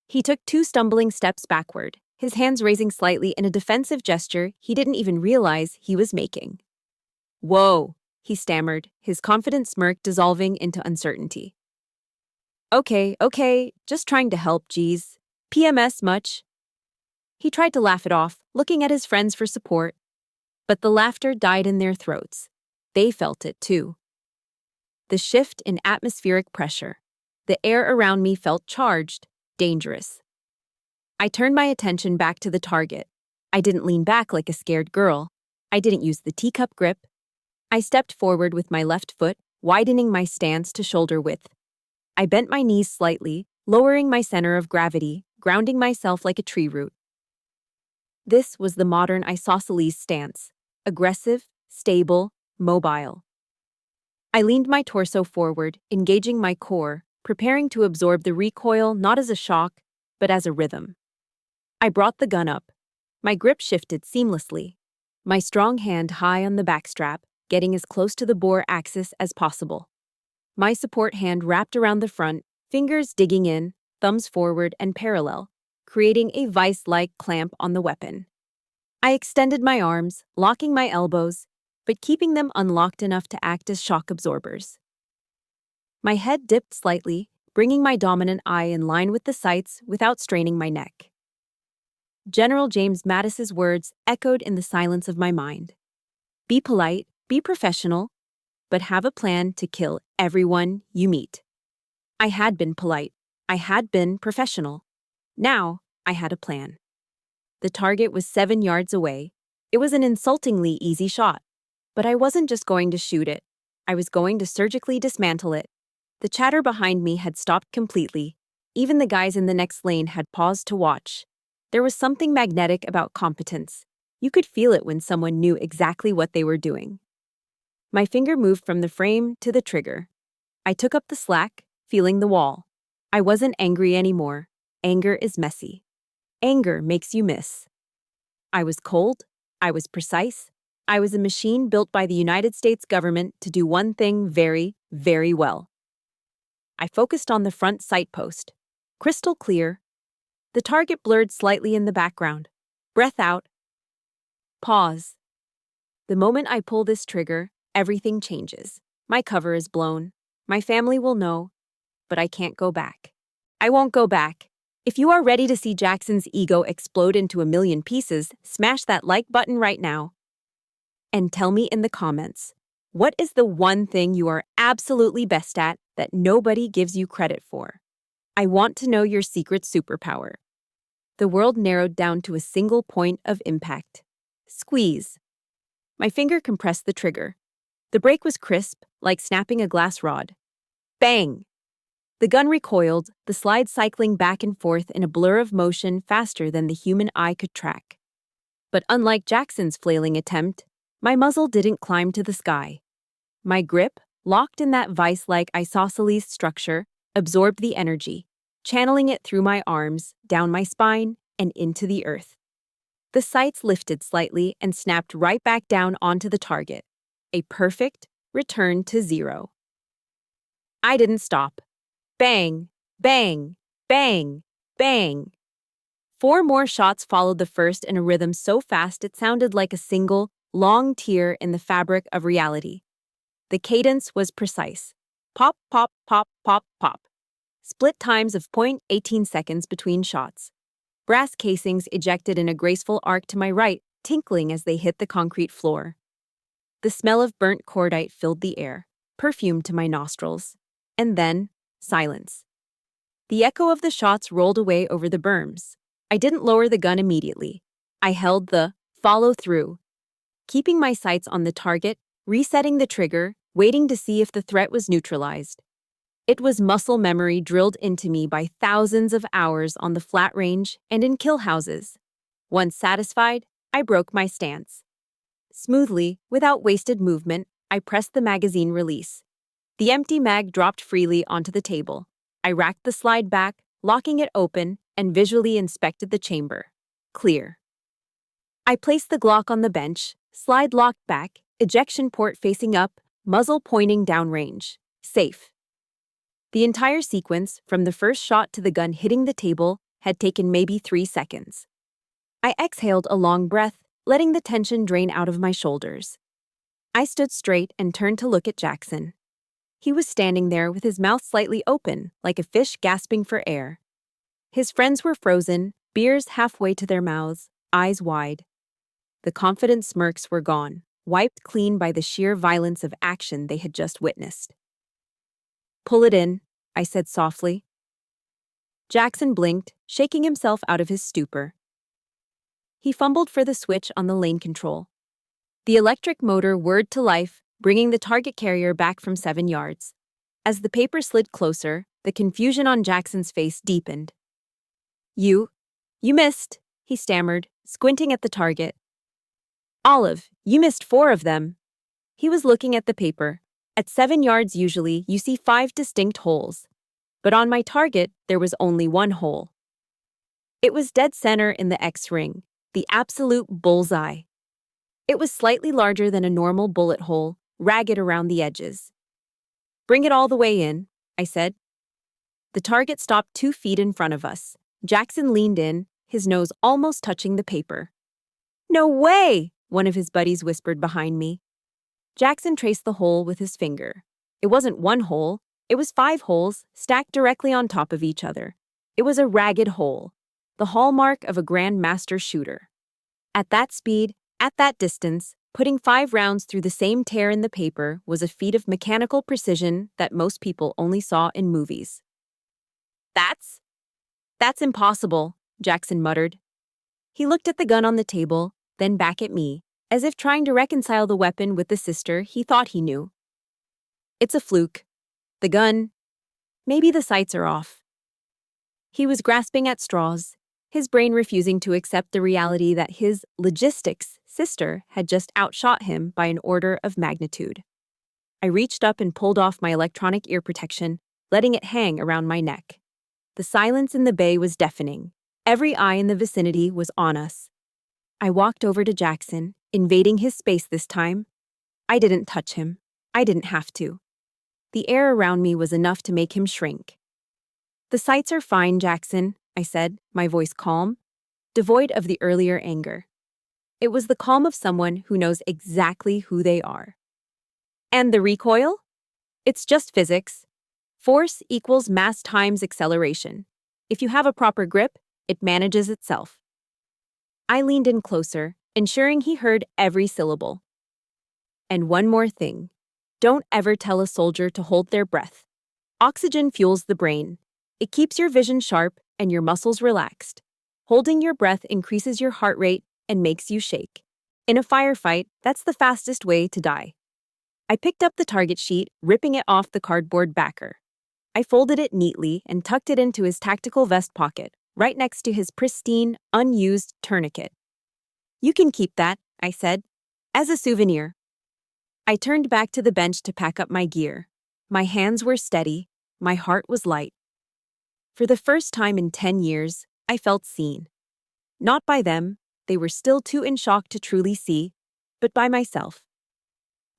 He took 2 stumbling steps backward, his hands raising slightly in a defensive gesture he didn't even realize he was making. "Whoa," he stammered, his confident smirk dissolving into uncertainty. Okay, just trying to help, geez. PMS much?" He tried to laugh it off, looking at his friends for support. But the laughter died in their throats. They felt it too. The shift in atmospheric pressure. The air around me felt charged, dangerous. I turned my attention back to the target. I didn't lean back like a scared girl. I didn't use the teacup grip. I stepped forward with my left foot, widening my stance to shoulder width. I bent my knees slightly, lowering my center of gravity, grounding myself like a tree root. This was the modern isosceles stance: aggressive, stable, mobile. I leaned my torso forward, engaging my core, preparing to absorb the recoil not as a shock, but as a rhythm. I brought the gun up. My grip shifted seamlessly, my strong hand high on the backstrap, getting as close to the bore axis as possible. My support hand wrapped around the front, fingers digging in, thumbs forward and parallel, creating a vice-like clamp on the weapon. I extended my arms, locking my elbows, but keeping them unlocked enough to act as shock absorbers. My head dipped slightly, bringing my dominant eye in line with the sights without straining my neck. General James Mattis's words echoed in the silence of my mind. Be polite, be professional, but have a plan to kill everyone you meet. I had been polite. I had been professional. Now, I had a plan. The target was 7 yards away. It was an insultingly easy shot. But I wasn't just going to shoot it. I was going to surgically dismantle it. The chatter behind me had stopped completely. Even the guys in the next lane had paused to watch. There was something magnetic about competence. You could feel it when someone knew exactly what they were doing. My finger moved from the frame to the trigger. I took up the slack, feeling the wall. I wasn't angry anymore. Anger is messy. Anger makes you miss. I was cold. I was precise. I was a machine built by the United States government to do one thing very, very well. I focused on the front sight post. Crystal clear. The target blurred slightly in the background. Breath out. Pause. The moment I pull this trigger, everything changes. My cover is blown. My family will know, but I can't go back. I won't go back. If you are ready to see Jackson's ego explode into a million pieces, smash that like button right now. And tell me in the comments, what is the one thing you are absolutely best at that nobody gives you credit for? I want to know your secret superpower. The world narrowed down to a single point of impact. Squeeze. My finger compressed the trigger. The break was crisp, like snapping a glass rod. Bang! The gun recoiled, the slide cycling back and forth in a blur of motion faster than the human eye could track. But unlike Jackson's flailing attempt, my muzzle didn't climb to the sky. My grip, locked in that vice-like isosceles structure, absorbed the energy, channeling it through my arms, down my spine, and into the earth. The sights lifted slightly and snapped right back down onto the target. A perfect return to zero. I didn't stop. Bang, bang, bang, bang. 4 more shots followed the first in a rhythm so fast it sounded like a single, long tear in the fabric of reality. The cadence was precise. Pop, pop, pop, pop, pop. Split times of 0.18 seconds between shots. Brass casings ejected in a graceful arc to my right, tinkling as they hit the concrete floor. The smell of burnt cordite filled the air, perfume to my nostrils. And then, silence. The echo of the shots rolled away over the berms. I didn't lower the gun immediately. I held the follow-through, keeping my sights on the target, resetting the trigger, waiting to see if the threat was neutralized. It was muscle memory drilled into me by thousands of hours on the flat range and in kill houses. Once satisfied, I broke my stance. Smoothly, without wasted movement, I pressed the magazine release. The empty mag dropped freely onto the table. I racked the slide back, locking it open, and visually inspected the chamber. Clear. I placed the Glock on the bench, slide locked back, ejection port facing up, muzzle pointing downrange. Safe. The entire sequence, from the first shot to the gun hitting the table, had taken maybe 3 seconds. I exhaled a long breath, letting the tension drain out of my shoulders. I stood straight and turned to look at Jackson. He was standing there with his mouth slightly open, like a fish gasping for air. His friends were frozen, beers halfway to their mouths, eyes wide. The confident smirks were gone, wiped clean by the sheer violence of action they had just witnessed. "Pull it in," I said softly. Jackson blinked, shaking himself out of his stupor. He fumbled for the switch on the lane control. The electric motor whirred to life, bringing the target carrier back from 7 yards. As the paper slid closer, the confusion on Jackson's face deepened. You missed, he stammered, squinting at the target. Olive, you missed 4 of them. He was looking at the paper. At 7 yards usually, you see 5 distinct holes. But on my target, there was only 1 hole. It was dead center in the X ring, the absolute bullseye. It was slightly larger than a normal bullet hole, ragged around the edges. Bring it all the way in, I said. The target stopped 2 feet in front of us. Jackson leaned in, his nose almost touching the paper. No way, one of his buddies whispered behind me. Jackson traced the hole with his finger. It wasn't 1 hole, it was 5 holes stacked directly on top of each other. It was a ragged hole, the hallmark of a grandmaster shooter. At that speed, at that distance, putting 5 rounds through the same tear in the paper was a feat of mechanical precision that most people only saw in movies. That's impossible, Jackson muttered. He looked at the gun on the table, then back at me, as if trying to reconcile the weapon with the sister he thought he knew. It's a fluke. The gun. Maybe the sights are off. He was grasping at straws, his brain refusing to accept the reality that his logistics sister had just outshot him by an order of magnitude. I reached up and pulled off my electronic ear protection, letting it hang around my neck. The silence in the bay was deafening. Every eye in the vicinity was on us. I walked over to Jackson, invading his space this time. I didn't touch him. I didn't have to. The air around me was enough to make him shrink. The sights are fine, Jackson, I said, my voice calm, devoid of the earlier anger. It was the calm of someone who knows exactly who they are. And the recoil? It's just physics. Force equals mass times acceleration. If you have a proper grip, it manages itself. I leaned in closer, ensuring he heard every syllable. And one more thing. Don't ever tell a soldier to hold their breath. Oxygen fuels the brain. It keeps your vision sharp and your muscles relaxed. Holding your breath increases your heart rate and makes you shake. In a firefight, that's the fastest way to die. I picked up the target sheet, ripping it off the cardboard backer. I folded it neatly and tucked it into his tactical vest pocket, right next to his pristine, unused tourniquet. You can keep that, I said, as a souvenir. I turned back to the bench to pack up my gear. My hands were steady, my heart was light. For the first time in 10 years, I felt seen. Not by them, they were still too in shock to truly see, but by myself.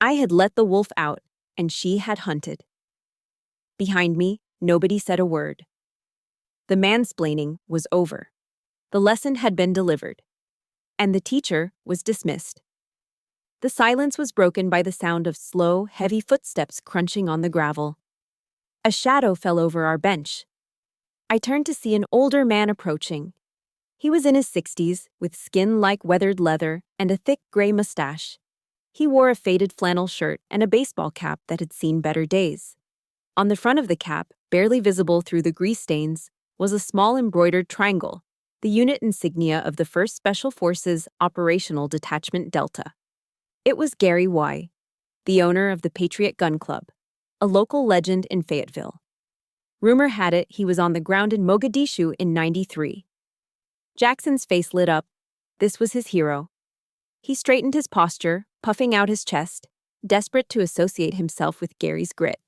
I had let the wolf out, and she had hunted. Behind me, nobody said a word. The mansplaining was over. The lesson had been delivered. And the teacher was dismissed. The silence was broken by the sound of slow, heavy footsteps crunching on the gravel. A shadow fell over our bench. I turned to see an older man approaching. He was in his 60s, with skin like weathered leather and a thick gray mustache. He wore a faded flannel shirt and a baseball cap that had seen better days. On the front of the cap, barely visible through the grease stains, was a small embroidered triangle, the unit insignia of the 1st Special Forces Operational Detachment Delta. It was Gary Y., the owner of the Patriot Gun Club, a local legend in Fayetteville. Rumor had it he was on the ground in Mogadishu in '93. Jackson's face lit up. This was his hero. He straightened his posture, puffing out his chest, desperate to associate himself with Gary's grit.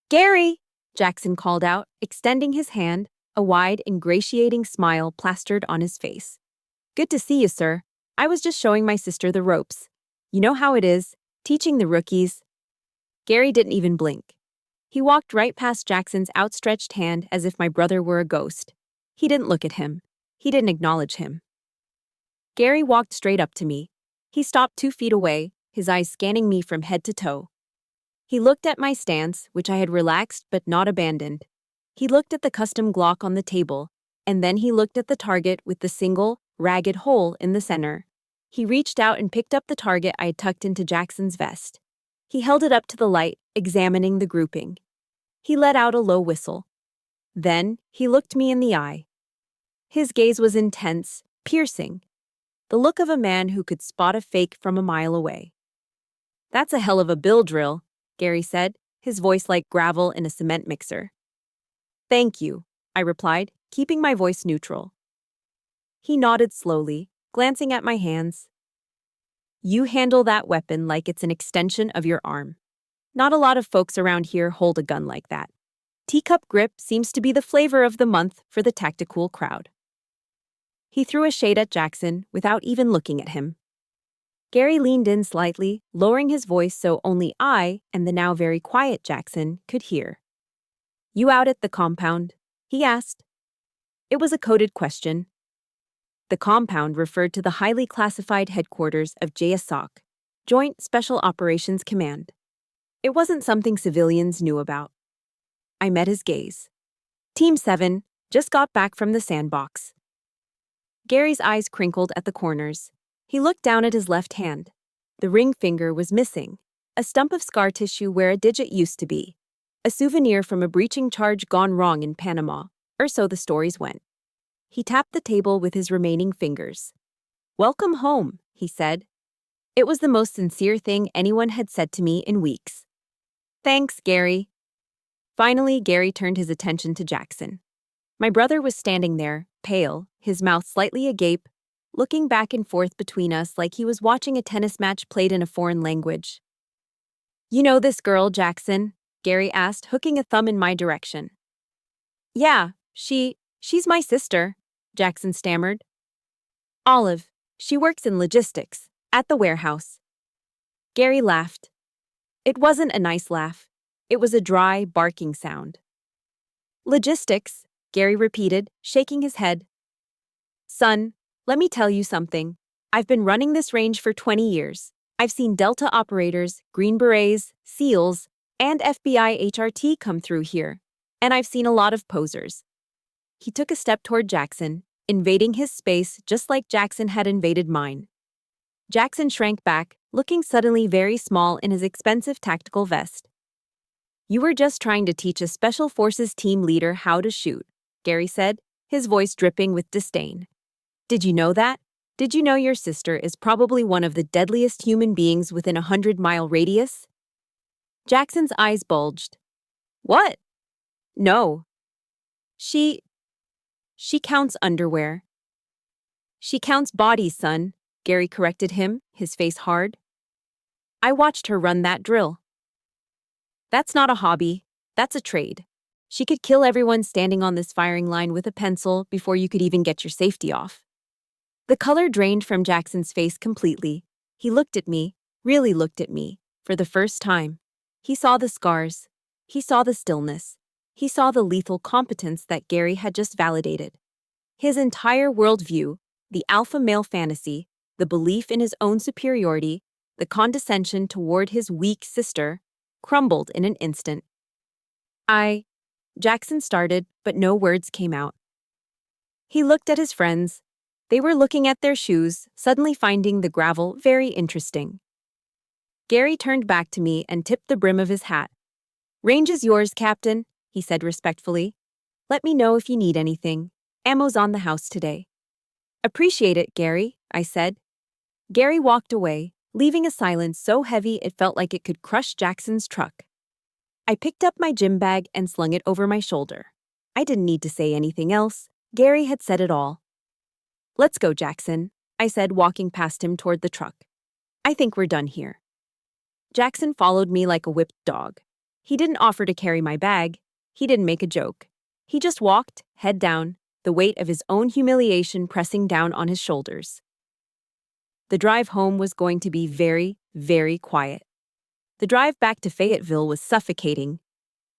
"Gary!" Jackson called out, extending his hand, a wide, ingratiating smile plastered on his face. "Good to see you, sir. I was just showing my sister the ropes. You know how it is, teaching the rookies." Gary didn't even blink. He walked right past Jackson's outstretched hand as if my brother were a ghost. He didn't look at him. He didn't acknowledge him. Gary walked straight up to me. He stopped 2 feet away, his eyes scanning me from head to toe. He looked at my stance, which I had relaxed but not abandoned. He looked at the custom Glock on the table, and then he looked at the target with the single, ragged hole in the center. He reached out and picked up the target I had tucked into Jackson's vest. He held it up to the light, examining the grouping. He let out a low whistle. Then he looked me in the eye. His gaze was intense, piercing, the look of a man who could spot a fake from a mile away. "That's a hell of a bill drill," Gary said, his voice like gravel in a cement mixer. "Thank you," I replied, keeping my voice neutral. He nodded slowly, glancing at my hands. You handle that weapon like it's an extension of your arm. Not a lot of folks around here hold a gun like that. Teacup grip seems to be the flavor of the month for the tactical crowd. He threw a shade at Jackson without even looking at him. Gary leaned in slightly, lowering his voice so only I and the now very quiet Jackson could hear. You out at the compound? He asked. It was a coded question. The compound referred to the highly classified headquarters of JSOC, Joint Special Operations Command. It wasn't something civilians knew about. I met his gaze. Team 7 just got back from the sandbox. Gary's eyes crinkled at the corners. He looked down at his left hand. The ring finger was missing, a stump of scar tissue where a digit used to be, a souvenir from a breaching charge gone wrong in Panama, or so the stories went. He tapped the table with his remaining fingers. Welcome home, he said. It was the most sincere thing anyone had said to me in weeks. Thanks, Gary. Finally, Gary turned his attention to Jackson. My brother was standing there, pale, his mouth slightly agape, looking back and forth between us like he was watching a tennis match played in a foreign language. You know this girl, Jackson? Gary asked, hooking a thumb in my direction. Yeah, she's my sister, Jackson stammered. Olive, she works in logistics, at the warehouse. Gary laughed. It wasn't a nice laugh. It was a dry, barking sound. Logistics, Gary repeated, shaking his head. Son, let me tell you something. I've been running this range for 20 years. I've seen Delta operators, Green Berets, SEALs, and FBI HRT come through here. And I've seen a lot of posers. He took a step toward Jackson, invading his space just like Jackson had invaded mine. Jackson shrank back, looking suddenly very small in his expensive tactical vest. You were just trying to teach a Special Forces team leader how to shoot, Gary said, his voice dripping with disdain. Did you know that? Did you know your sister is probably one of the deadliest human beings within a 100-mile radius? Jackson's eyes bulged. What? No. She counts underwear. She counts bodies, son, Gary corrected him, his face hard. I watched her run that drill. That's not a hobby, that's a trade. She could kill everyone standing on this firing line with a pencil before you could even get your safety off. The color drained from Jackson's face completely. He looked at me, really looked at me, for the first time. He saw the scars. He saw the stillness. He saw the lethal competence that Gary had just validated. His entire worldview, the alpha male fantasy, the belief in his own superiority, the condescension toward his weak sister, crumbled in an instant. Jackson started, but no words came out. He looked at his friends. They were looking at their shoes, suddenly finding the gravel very interesting. Gary turned back to me and tipped the brim of his hat. Range is yours, Captain, he said respectfully. Let me know if you need anything. Ammo's on the house today. Appreciate it, Gary, I said. Gary walked away, leaving a silence so heavy it felt like it could crush Jackson's truck. I picked up my gym bag and slung it over my shoulder. I didn't need to say anything else. Gary had said it all. Let's go, Jackson, I said, walking past him toward the truck. I think we're done here. Jackson followed me like a whipped dog. He didn't offer to carry my bag. He didn't make a joke. He just walked, head down, the weight of his own humiliation pressing down on his shoulders. The drive home was going to be very, very quiet. The drive back to Fayetteville was suffocating.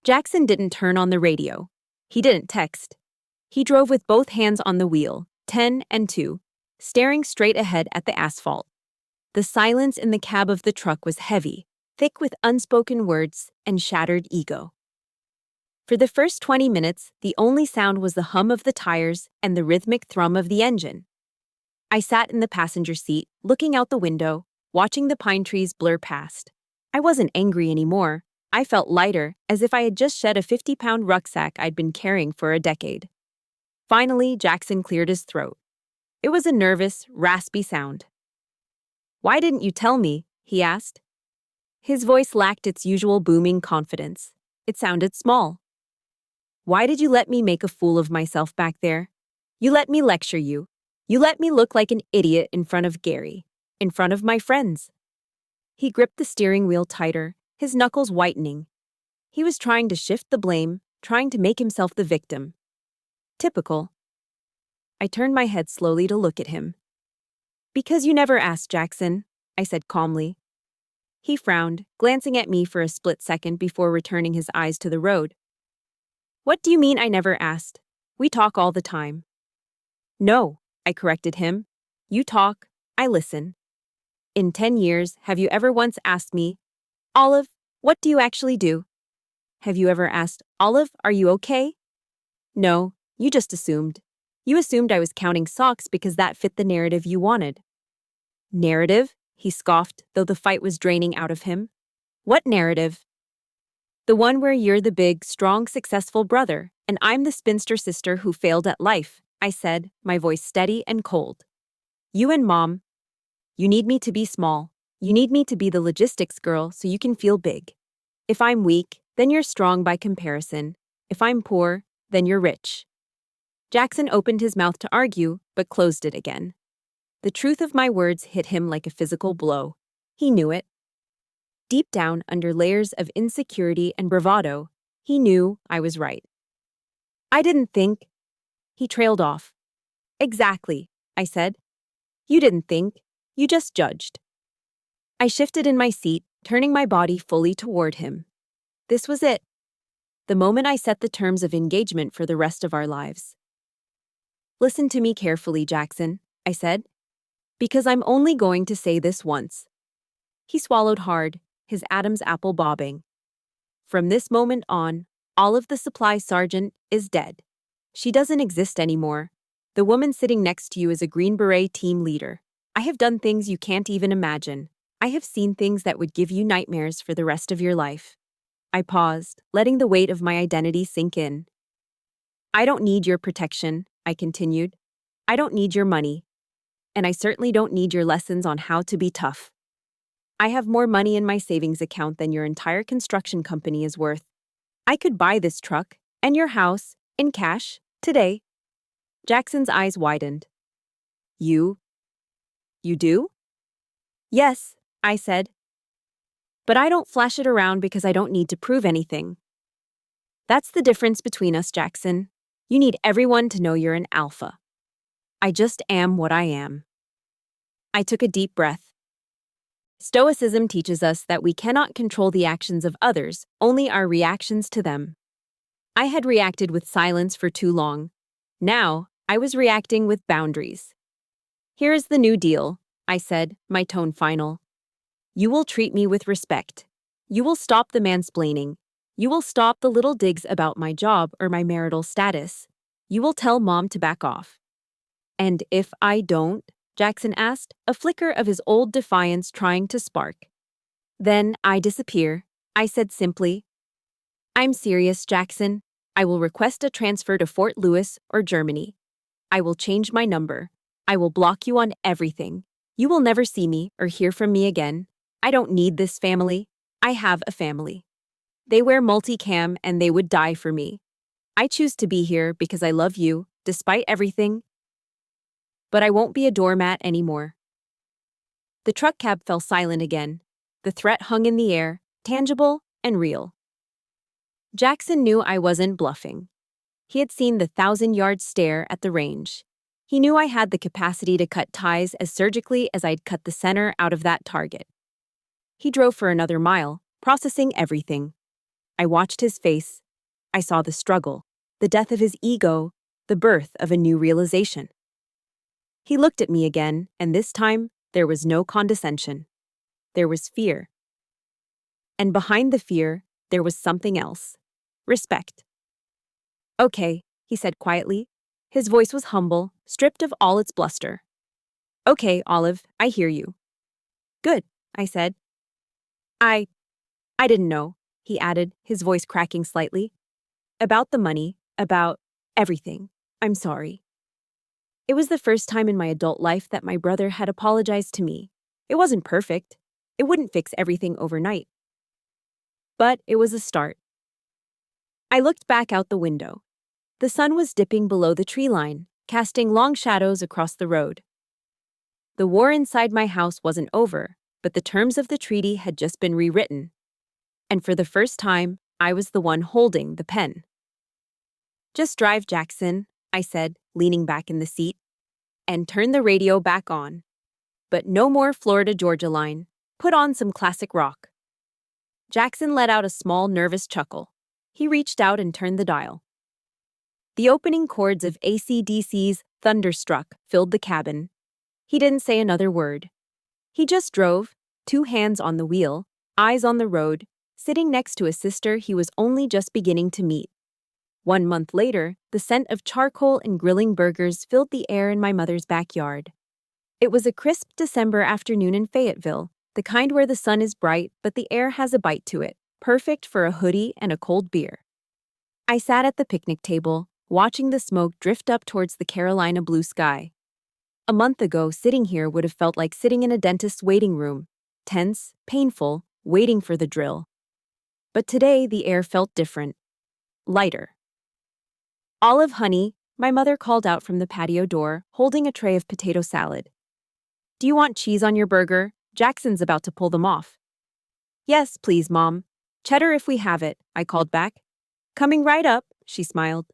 Jackson didn't turn on the radio. He didn't text. He drove with both hands on the wheel, 10 and 2, staring straight ahead at the asphalt. The silence in the cab of the truck was heavy, thick with unspoken words and shattered ego. For the first 20 minutes, the only sound was the hum of the tires and the rhythmic thrum of the engine. I sat in the passenger seat, looking out the window, watching the pine trees blur past. I wasn't angry anymore. I felt lighter, as if I had just shed a 50-pound rucksack I'd been carrying for a decade. Finally, Jackson cleared his throat. It was a nervous, raspy sound. Why didn't you tell me? He asked. His voice lacked its usual booming confidence. It sounded small. Why did you let me make a fool of myself back there? You let me lecture you. You let me look like an idiot in front of Gary, in front of my friends. He gripped the steering wheel tighter, his knuckles whitening. He was trying to shift the blame, trying to make himself the victim. Typical. I turned my head slowly to look at him. Because you never asked, Jackson, I said calmly. He frowned, glancing at me for a split second before returning his eyes to the road. What do you mean I never asked? We talk all the time. No, I corrected him. You talk, I listen. In 10 years, have you ever once asked me, Olive, what do you actually do? Have you ever asked, Olive, are you okay? No, you just assumed. You assumed I was counting socks because that fit the narrative you wanted. Narrative? He scoffed, though the fight was draining out of him. What narrative? The one where you're the big, strong, successful brother, and I'm the spinster sister who failed at life, I said, my voice steady and cold. You and Mom. You need me to be small. You need me to be the logistics girl so you can feel big. If I'm weak, then you're strong by comparison. If I'm poor, then you're rich. Jackson opened his mouth to argue, but closed it again. The truth of my words hit him like a physical blow. He knew it. Deep down, under layers of insecurity and bravado, he knew I was right. I didn't think. He trailed off. Exactly, I said. You didn't think. You just judged. I shifted in my seat, turning my body fully toward him. This was it. The moment I set the terms of engagement for the rest of our lives. Listen to me carefully, Jackson, I said. Because I'm only going to say this once. He swallowed hard, his Adam's apple bobbing. From this moment on, Olive the supply sergeant is dead. She doesn't exist anymore. The woman sitting next to you is a Green Beret team leader. I have done things you can't even imagine. I have seen things that would give you nightmares for the rest of your life. I paused, letting the weight of my identity sink in. I don't need your protection, I continued. I don't need your money. And I certainly don't need your lessons on how to be tough. I have more money in my savings account than your entire construction company is worth. I could buy this truck and your house in cash today. Jackson's eyes widened. You do? Yes, I said. But I don't flash it around because I don't need to prove anything. That's the difference between us, Jackson. You need everyone to know you're an alpha. I just am what I am. I took a deep breath. Stoicism teaches us that we cannot control the actions of others, only our reactions to them. I had reacted with silence for too long. Now, I was reacting with boundaries. Here is the new deal, I said, my tone final. You will treat me with respect. You will stop the mansplaining. You will stop the little digs about my job or my marital status. You will tell Mom to back off. And if I don't? Jackson asked, a flicker of his old defiance trying to spark. Then I disappear, I said simply. I'm serious, Jackson. I will request a transfer to Fort Lewis or Germany. I will change my number. I will block you on everything. You will never see me or hear from me again. I don't need this family. I have a family. They wear multicam and they would die for me. I choose to be here because I love you, despite everything. But I won't be a doormat anymore. The truck cab fell silent again. The threat hung in the air, tangible and real. Jackson knew I wasn't bluffing. He had seen the 1,000-yard stare at the range. He knew I had the capacity to cut ties as surgically as I'd cut the center out of that target. He drove for another mile, processing everything. I watched his face. I saw the struggle, the death of his ego, the birth of a new realization. He looked at me again, and this time, there was no condescension. There was fear. And behind the fear, there was something else. Respect. Okay, he said quietly. His voice was humble, stripped of all its bluster. Okay, Olive, I hear you. Good, I said. I didn't know, he added, his voice cracking slightly. About the money, about everything. I'm sorry. It was the first time in my adult life that my brother had apologized to me. It wasn't perfect. It wouldn't fix everything overnight. But it was a start. I looked back out the window. The sun was dipping below the tree line, casting long shadows across the road. The war inside my house wasn't over, but the terms of the treaty had just been rewritten. And for the first time, I was the one holding the pen. "Just drive, Jackson," I said, leaning back in the seat, "and turn the radio back on. But no more Florida Georgia line. Put on some classic rock." Jackson let out a small, nervous chuckle. He reached out and turned the dial. The opening chords of AC/DC's Thunderstruck filled the cabin. He didn't say another word. He just drove, 2 hands on the wheel, eyes on the road, sitting next to a sister he was only just beginning to meet. 1 month later, the scent of charcoal and grilling burgers filled the air in my mother's backyard. It was a crisp December afternoon in Fayetteville, the kind where the sun is bright but the air has a bite to it, perfect for a hoodie and a cold beer. I sat at the picnic table, watching the smoke drift up towards the Carolina blue sky. A month ago, sitting here would have felt like sitting in a dentist's waiting room, tense, painful, waiting for the drill. But today, the air felt different, lighter. "Olive, honey," my mother called out from the patio door, holding a tray of potato salad. "Do you want cheese on your burger? Jackson's about to pull them off." "Yes, please, Mom. Cheddar if we have it," I called back. "Coming right up," she smiled.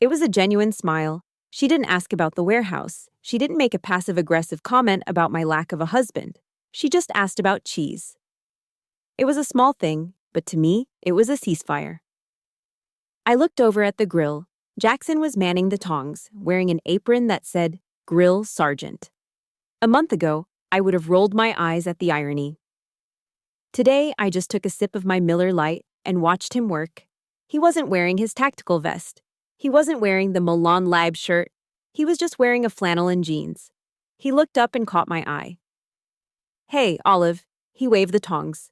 It was a genuine smile. She didn't ask about the warehouse. She didn't make a passive-aggressive comment about my lack of a husband. She just asked about cheese. It was a small thing, but to me, it was a ceasefire. I looked over at the grill. Jackson was manning the tongs, wearing an apron that said, "Grill Sergeant." A month ago, I would have rolled my eyes at the irony. Today, I just took a sip of my Miller Lite and watched him work. He wasn't wearing his tactical vest. He wasn't wearing the Milan Lab shirt. He was just wearing a flannel and jeans. He looked up and caught my eye. "Hey, Olive," he waved the tongs.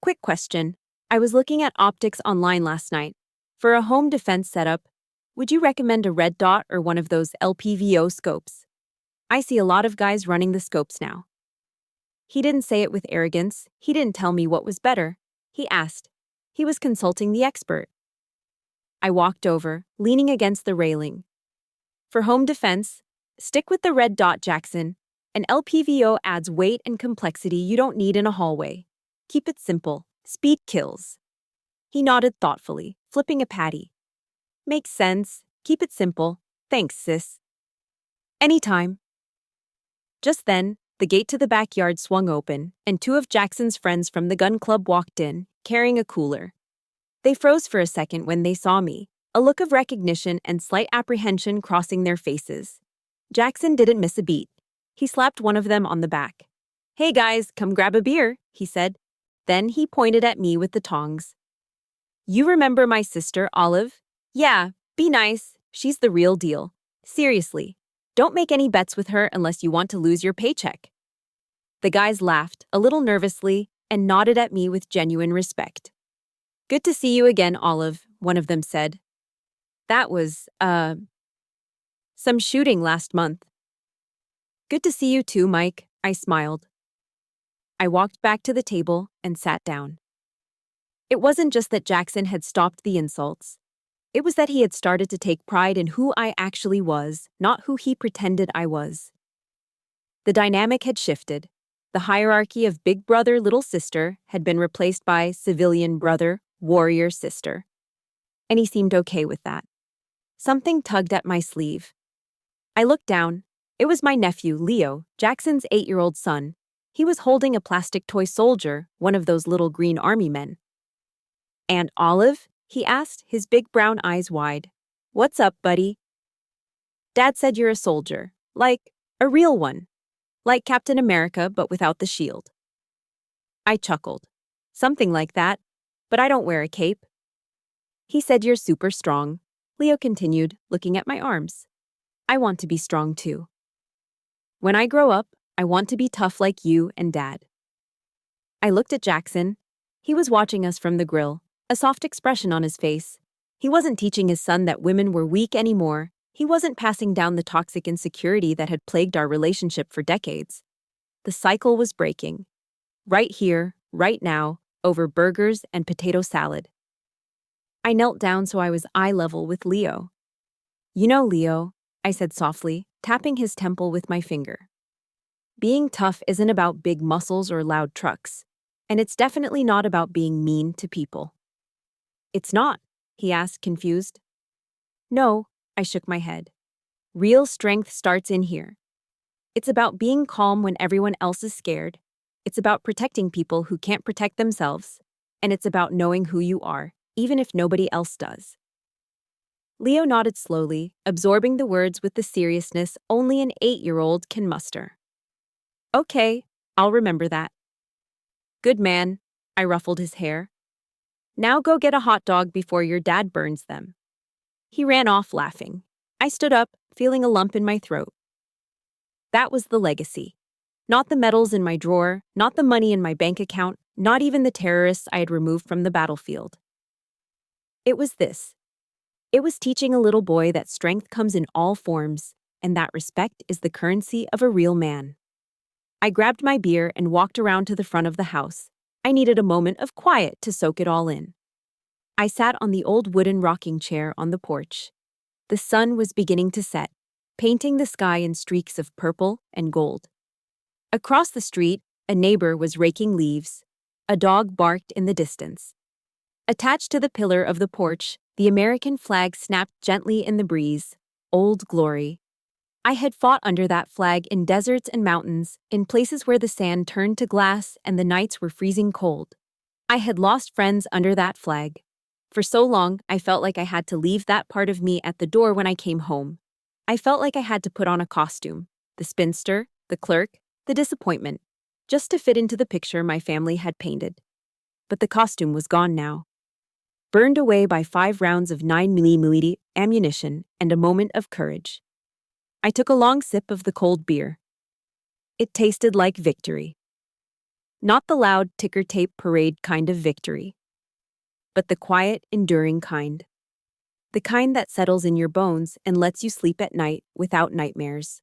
"Quick question. I was looking at optics online last night. For a home defense setup, would you recommend a red dot or one of those LPVO scopes? I see a lot of guys running the scopes now." He didn't say it with arrogance. He didn't tell me what was better. He asked. He was consulting the expert. I walked over, leaning against the railing. "For home defense, stick with the red dot, Jackson. An LPVO adds weight and complexity you don't need in a hallway. Keep it simple. Speed kills." He nodded thoughtfully, flipping a patty. "Makes sense. Keep it simple. Thanks, sis." "Anytime." Just then, the gate to the backyard swung open, and 2 of Jackson's friends from the gun club walked in, carrying a cooler. They froze for a second when they saw me, a look of recognition and slight apprehension crossing their faces. Jackson didn't miss a beat. He slapped one of them on the back. "Hey guys, come grab a beer," he said. Then he pointed at me with the tongs. "You remember my sister, Olive? Yeah, be nice. She's the real deal. Seriously, don't make any bets with her unless you want to lose your paycheck." The guys laughed, a little nervously, and nodded at me with genuine respect. "Good to see you again, Olive," one of them said. "That was, some shooting last month." "Good to see you too, Mike," I smiled. I walked back to the table and sat down. It wasn't just that Jackson had stopped the insults. It was that he had started to take pride in who I actually was, not who he pretended I was. The dynamic had shifted. The hierarchy of big brother, little sister had been replaced by civilian brother, warrior sister. And he seemed okay with that. Something tugged at my sleeve. I looked down. It was my nephew, Leo, Jackson's 8-year-old son. He was holding a plastic toy soldier, one of those little green army men. "And Olive?" he asked, his big brown eyes wide. "What's up, buddy?" "Dad said you're a soldier. Like, a real one. Like Captain America, but without the shield." I chuckled. "Something like that, but I don't wear a cape." "He said you're super strong," Leo continued, looking at my arms. "I want to be strong too. When I grow up, I want to be tough like you and Dad." I looked at Jackson. He was watching us from the grill, a soft expression on his face. He wasn't teaching his son that women were weak anymore. He wasn't passing down the toxic insecurity that had plagued our relationship for decades. The cycle was breaking. Right here, right now, over burgers and potato salad. I knelt down so I was eye level with Leo. "You know, Leo, I said softly, tapping his temple with my finger. Being tough isn't about big muscles or loud trucks, and it's definitely not about being mean to people. It's not, he asked, confused. No, I shook my head. Real strength starts in here. It's about being calm when everyone else is scared. It's about protecting people who can't protect themselves. And it's about knowing who you are, even if nobody else does. Leo nodded slowly, absorbing the words with the seriousness only an 8-year-old can muster. Okay, I'll remember that. Good man, I ruffled his hair. Now go get a hot dog before your dad burns them. He ran off laughing. I stood up, feeling a lump in my throat. That was the legacy. Not the medals in my drawer, not the money in my bank account, not even the terrorists I had removed from the battlefield. It was this. It was teaching a little boy that strength comes in all forms, and that respect is the currency of a real man. I grabbed my beer and walked around to the front of the house. I needed a moment of quiet to soak it all in. I sat on the old wooden rocking chair on the porch. The sun was beginning to set, painting the sky in streaks of purple and gold. Across the street, a neighbor was raking leaves. A dog barked in the distance. Attached to the pillar of the porch, the American flag snapped gently in the breeze. Old Glory. I had fought under that flag in deserts and mountains, in places where the sand turned to glass and the nights were freezing cold. I had lost friends under that flag. For so long, I felt like I had to leave that part of me at the door when I came home. I felt like I had to put on a costume, the spinster, the clerk, the disappointment, just to fit into the picture my family had painted. But the costume was gone now. Burned away by 5 rounds of 9mm ammunition and a moment of courage. I took a long sip of the cold beer. It tasted like victory. Not the loud ticker-tape parade kind of victory, but the quiet, enduring kind. The kind that settles in your bones and lets you sleep at night without nightmares.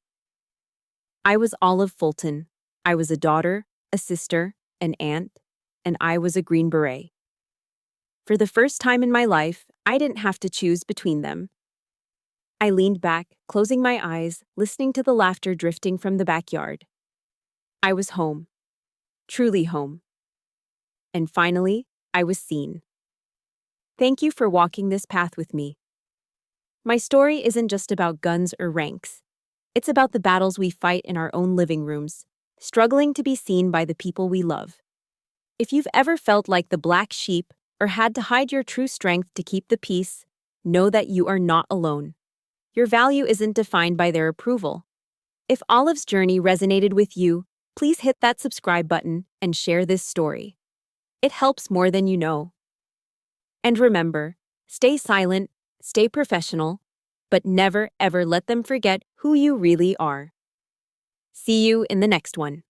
I was Olive Fulton. I was a daughter, a sister, an aunt, and I was a Green Beret. For the first time in my life, I didn't have to choose between them. I leaned back, closing my eyes, listening to the laughter drifting from the backyard. I was home. Truly home. And finally, I was seen. Thank you for walking this path with me. My story isn't just about guns or ranks. It's about the battles we fight in our own living rooms, struggling to be seen by the people we love. If you've ever felt like the black sheep or had to hide your true strength to keep the peace, know that you are not alone. Your value isn't defined by their approval. If Olive's journey resonated with you, please hit that subscribe button and share this story. It helps more than you know. And remember, stay silent, stay professional, but never ever let them forget who you really are. See you in the next one.